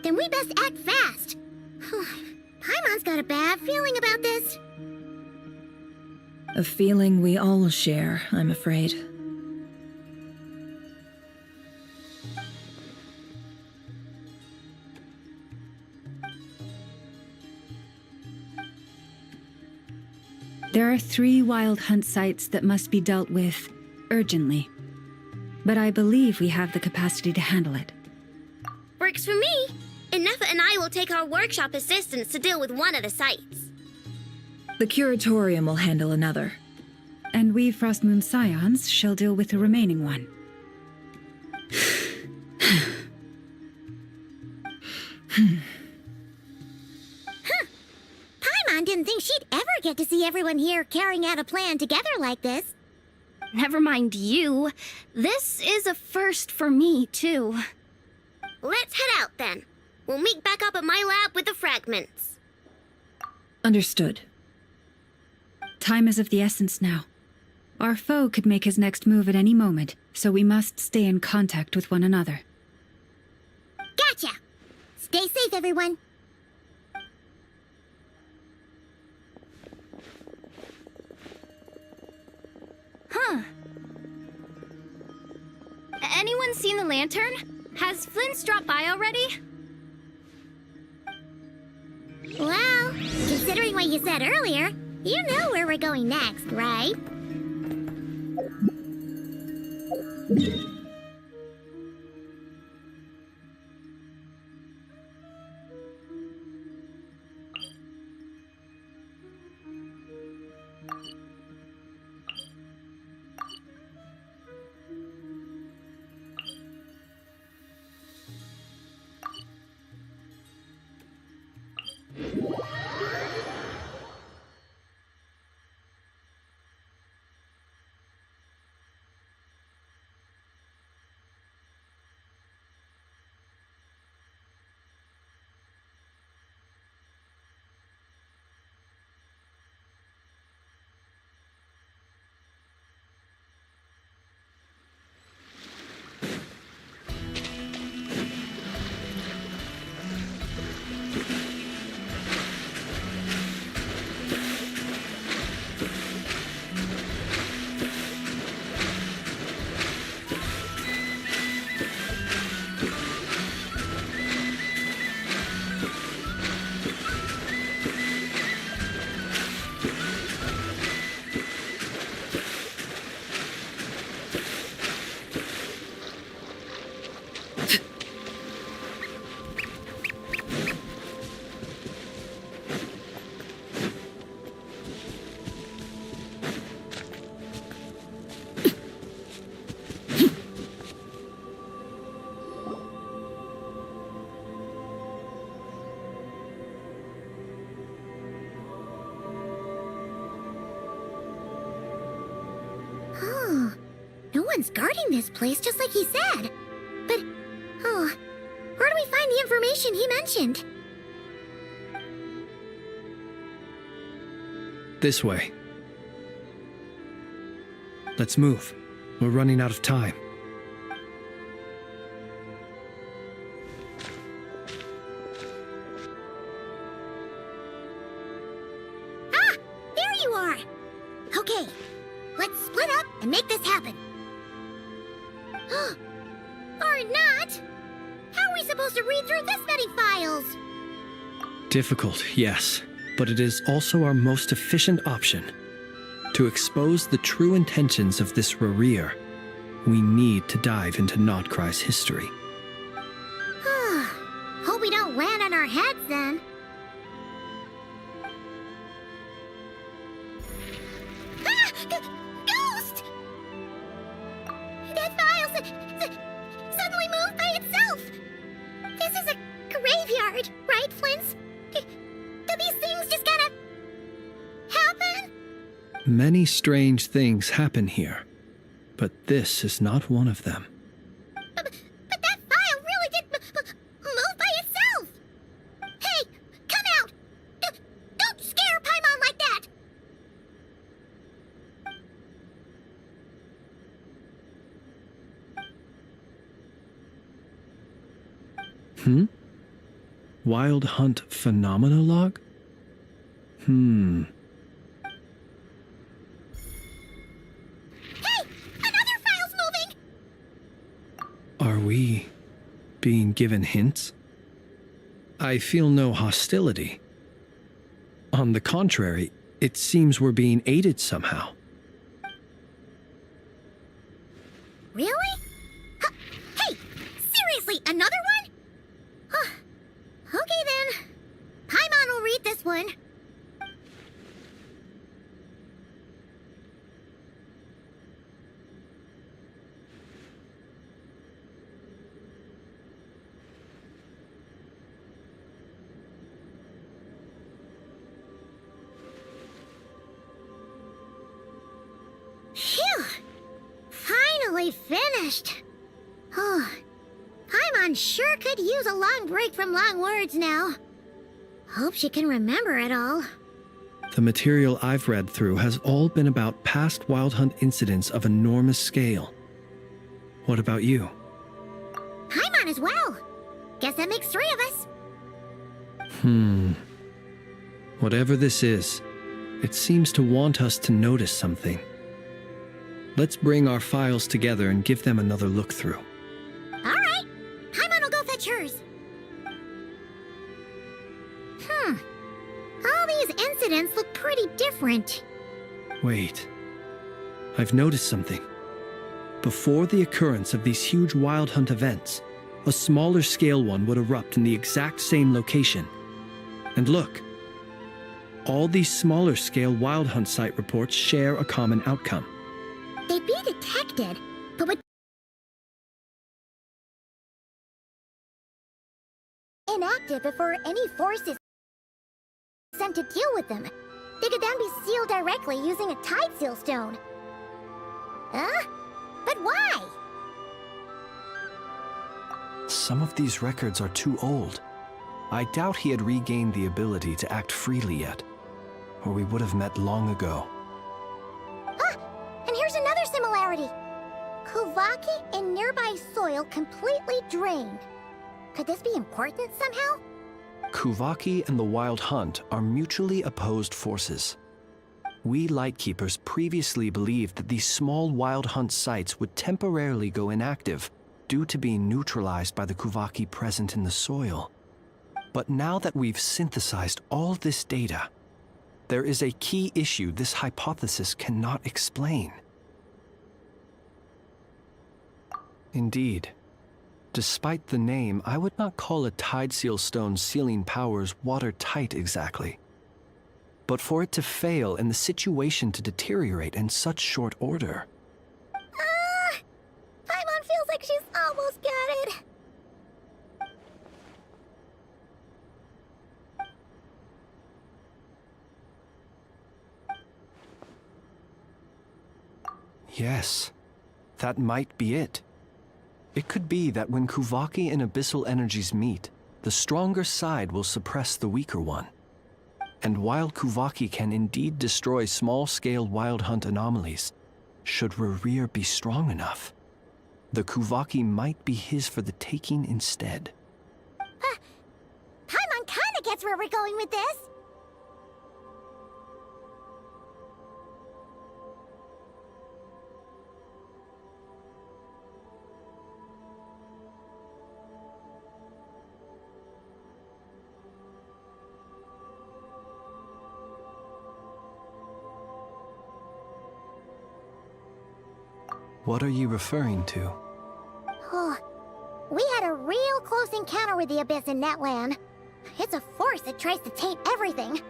Then we best act fast. Paimon's got a bad feeling about this. A feeling we all share, I'm afraid. There are 3 Wild Hunt sites that must be dealt with urgently. But I believe we have the capacity to handle it. Works for me. Inefa and I will take our workshop assistants to deal with one of the sites. The Curatorium will handle another. And we Frostmoon Scions shall deal with the remaining one. Paimon didn't think she'd ever get to see everyone here carrying out a plan together like this. Never mind you. This is a first for me, too. Let's head out then. We'll meet back up at my lab with the fragments. Understood. Time is of the essence now. Our foe could make his next move at any moment, so we must stay in contact with one another. Gotcha! Stay safe, everyone. Huh. Anyone seen the lantern? Has Flint's dropped by already? Well, considering what you said earlier, you know where we're going next, right? No one's guarding this place, just like he said. But, where do we find the information he mentioned? This way. Let's move. We're running out of time. Or not? How are we supposed to read through this many files? Difficult, yes, but it is also our most efficient option. To expose the true intentions of this Rerir, we need to dive into Notcry's history. Hope we don't land on our heads then. Ah! Ghost! That file suddenly moved by itself! This is a graveyard, right, Flint? Do these things just gotta happen? Many strange things happen here, but this is not one of them. But that file really did move by itself! Hey, come out! Don't scare Paimon like that! Wild Hunt Phenomena Log? Hey! Another file's moving! Are we being given hints? I feel no hostility. On the contrary, it seems we're being aided somehow. Really? Hey! Seriously, another one? Okay then. Paimon will read this one. Phew! Finally finished. Oh, Paimon sure could use a long break from long words now. Hope she can remember it all. The material I've read through has all been about past Wild Hunt incidents of enormous scale. What about you? Paimon as well. Guess that makes 3 of us. Whatever this is, it seems to want us to notice something. Let's bring our files together and give them another look through. All right. Paimon will go fetch hers. All these incidents look pretty different. Wait. I've noticed something. Before the occurrence of these huge Wild Hunt events, a smaller scale one would erupt in the exact same location. And look. All these smaller scale Wild Hunt site reports share a common outcome. They'd be detected, but with inactive before any force is sent to deal with them. They could then be sealed directly using a tide seal stone. Huh? But why? Some of these records are too old. I doubt he had regained the ability to act freely yet, or we would have met long ago. And here's another similarity. Kuvaki and nearby soil completely drained. Could this be important somehow? Kuvaki and the Wild Hunt are mutually opposed forces. We Lightkeepers previously believed that these small Wild Hunt sites would temporarily go inactive due to being neutralized by the Kuvaki present in the soil. But now that we've synthesized all this data, there is a key issue this hypothesis cannot explain. Indeed. Despite the name, I would not call a tide seal stone's sealing powers watertight exactly. But for it to fail and the situation to deteriorate in such short order... Paimon feels like she's almost got it. Yes, that might be it. It could be that when Kuvaki and abyssal energies meet, the stronger side will suppress the weaker one. And while Kuvaki can indeed destroy small-scale Wild Hunt anomalies, should Rerir be strong enough, the Kuvaki might be his for the taking instead. Paimon kinda gets where we're going with this. What are you referring to? Oh, we had a real close encounter with the Abyss in Netland. It's a force that tries to taint everything.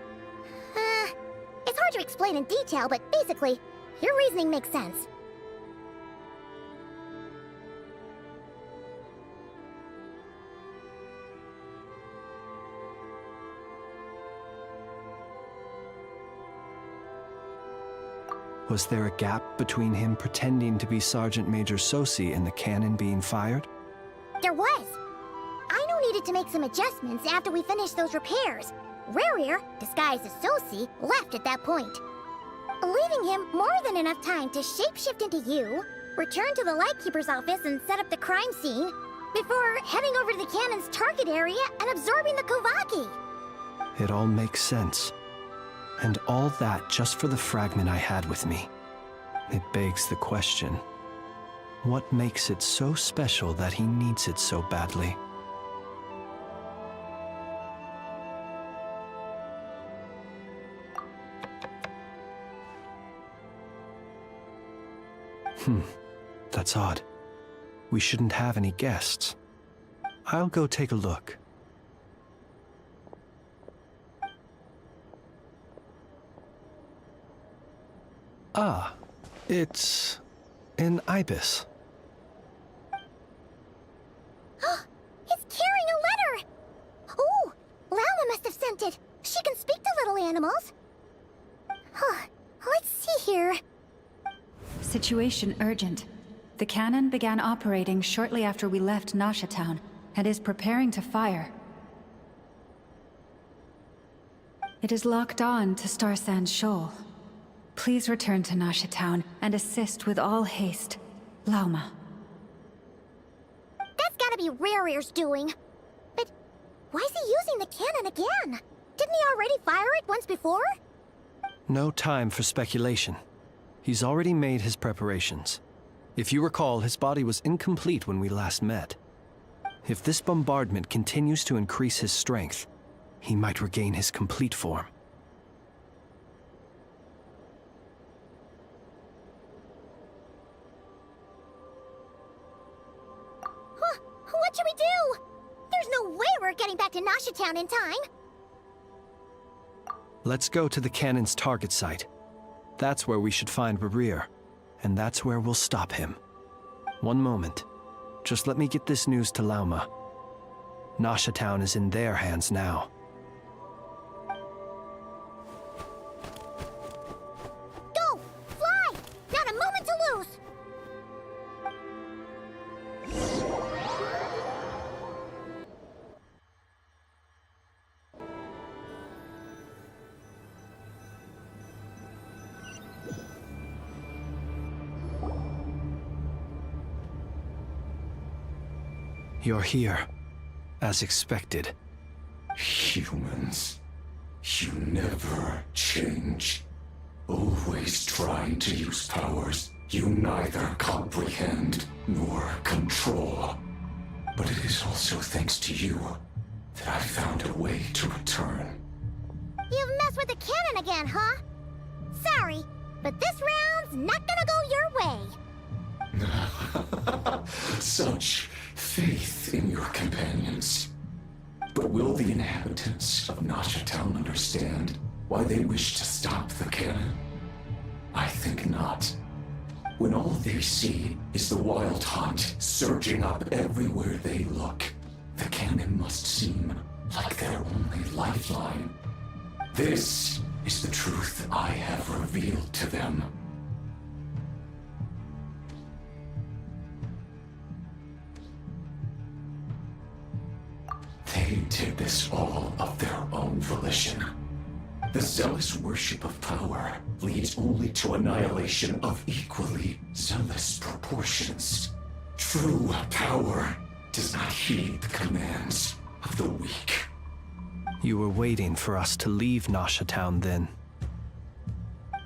It's hard to explain in detail, but basically, your reasoning makes sense. Was there a gap between him pretending to be Sergeant Major Sosi and the cannon being fired? There was. Aino needed to make some adjustments after we finished those repairs. Rerir, disguised as Sosi, left at that point, leaving him more than enough time to shapeshift into you, return to the Lightkeeper's office and set up the crime scene, before heading over to the cannon's target area and absorbing the Kovaki. It all makes sense. And all that just for the fragment I had with me. It begs the question, what makes it so special that he needs it so badly? That's odd. We shouldn't have any guests. I'll go take a look. Ah, it's an ibis. It's carrying a letter! Oh, Lauma must have sent it. She can speak to little animals. Let's see here. Situation urgent. The cannon began operating shortly after we left Nasha Town and is preparing to fire. It is locked on to Star Sand Shoal. Please return to Nasha Town and assist with all haste. Lauma. That's gotta be Rerir's doing. But why is he using the cannon again? Didn't he already fire it once before? No time for speculation. He's already made his preparations. If you recall, his body was incomplete when we last met. If this bombardment continues to increase his strength, he might regain his complete form. What should we do? There's no way we're getting back to Nasha Town in time. Let's go to the cannon's target site. That's where we should find Rerir, and that's where we'll stop him. One moment. Just let me get this news to Lauma. Nasha Town is in their hands now. Go! Fly! Not a moment to lose! You're here, as expected. Humans, you never change. Always trying to use powers you neither comprehend nor control. But it is also thanks to you that I found a way to return. You've messed with the cannon again, huh? Sorry, but this round's not gonna go your way. Such faith in your companions. But will the inhabitants of Nasha Town understand why they wish to stop the cannon? I think not. When all they see is the wild hunt surging up everywhere they look, the cannon must seem like their only lifeline. This is the truth I have revealed to them. They did this all of their own volition. The zealous worship of power leads only to annihilation of equally zealous proportions. True power does not heed the commands of the weak. You were waiting for us to leave Nasha Town then.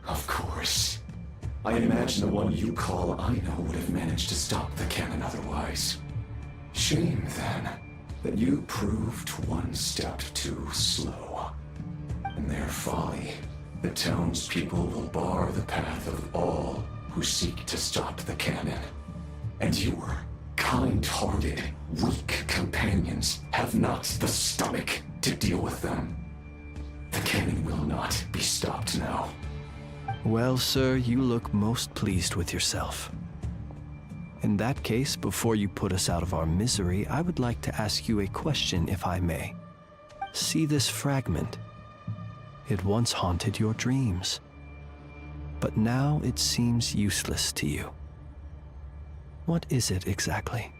Of course. I imagine the one you call Aino would have managed to stop the cannon otherwise. Shame, then, that you proved one step too slow. In their folly, the townspeople will bar the path of all who seek to stop the cannon. And your kind-hearted, weak companions have not the stomach to deal with them. The cannon will not be stopped now. Well, sir, you look most pleased with yourself. In that case, before you put us out of our misery, I would like to ask you a question, if I may. See this fragment? It once haunted your dreams, but now it seems useless to you. What is it exactly?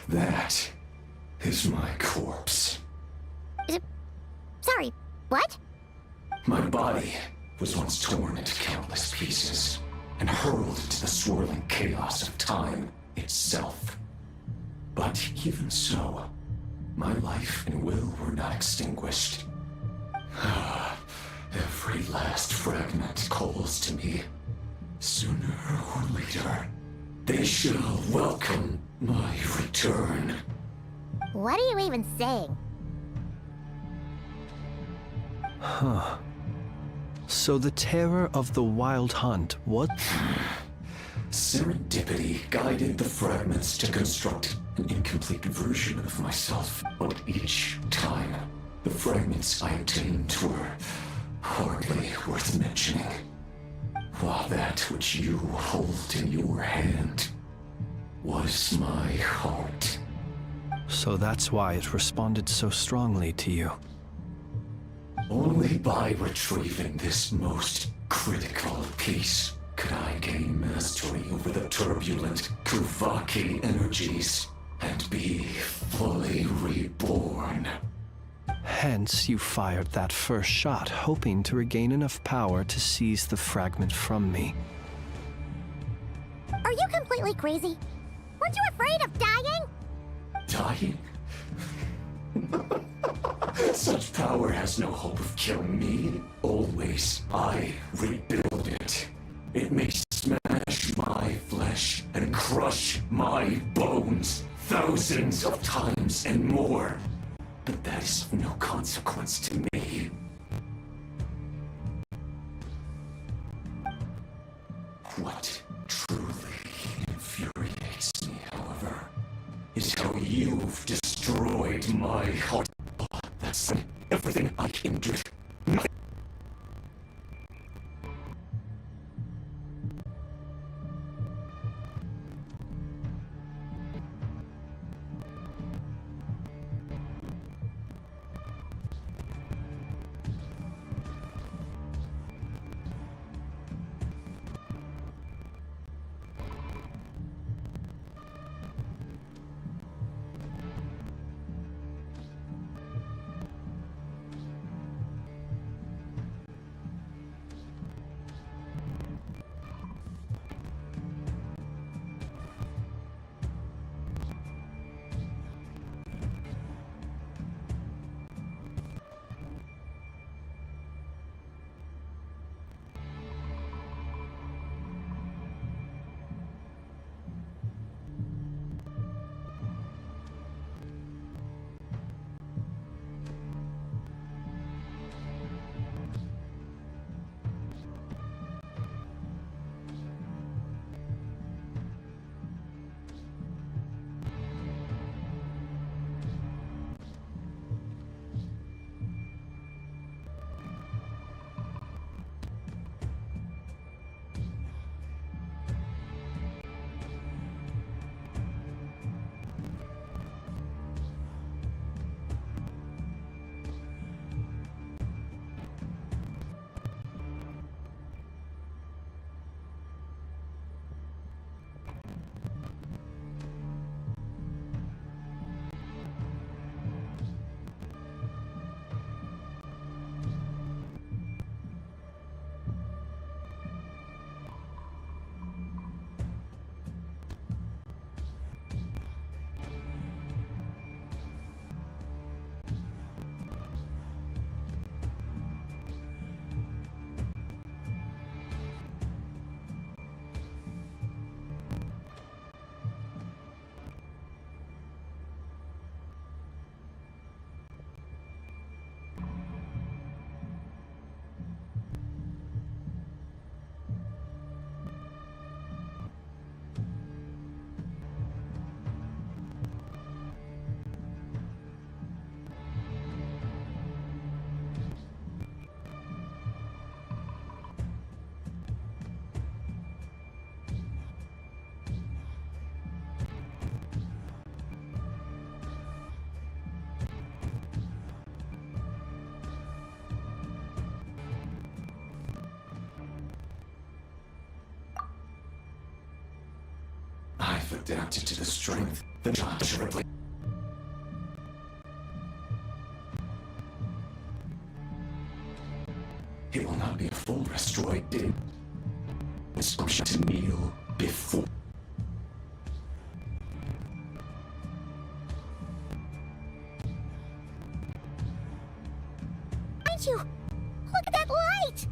That is my corpse. Sorry, what? My body was once torn into countless pieces and hurled into the swirling chaos of time itself. But even so, my life and will were not extinguished. Every last fragment calls to me. Sooner or later, they shall welcome my return. What are you even saying? Huh. So the terror of the Wild Hunt, what? Serendipity guided the fragments to construct an incomplete version of myself. But each time, the fragments I obtained were hardly worth mentioning. While that which you hold in your hand was my heart. So that's why it responded so strongly to you. Only by retrieving this most critical piece could I gain mastery over the turbulent Kuvaki energies and be fully reborn. Hence, you fired that first shot, hoping to regain enough power to seize the fragment from me. Are you completely crazy? Weren't you afraid of dying? Dying? Such power has no hope of killing me. Always, I rebuild it. It may smash my flesh and crush my bones thousands of times and more. But that is of no consequence to me. What truly infuriates me, however, is how you've destroyed my heart. That's everything I endured. Nothing. adapted to the strength that not shortly. It will not be a full restored day. It's option to kneel before. Aren't you? Look at that light!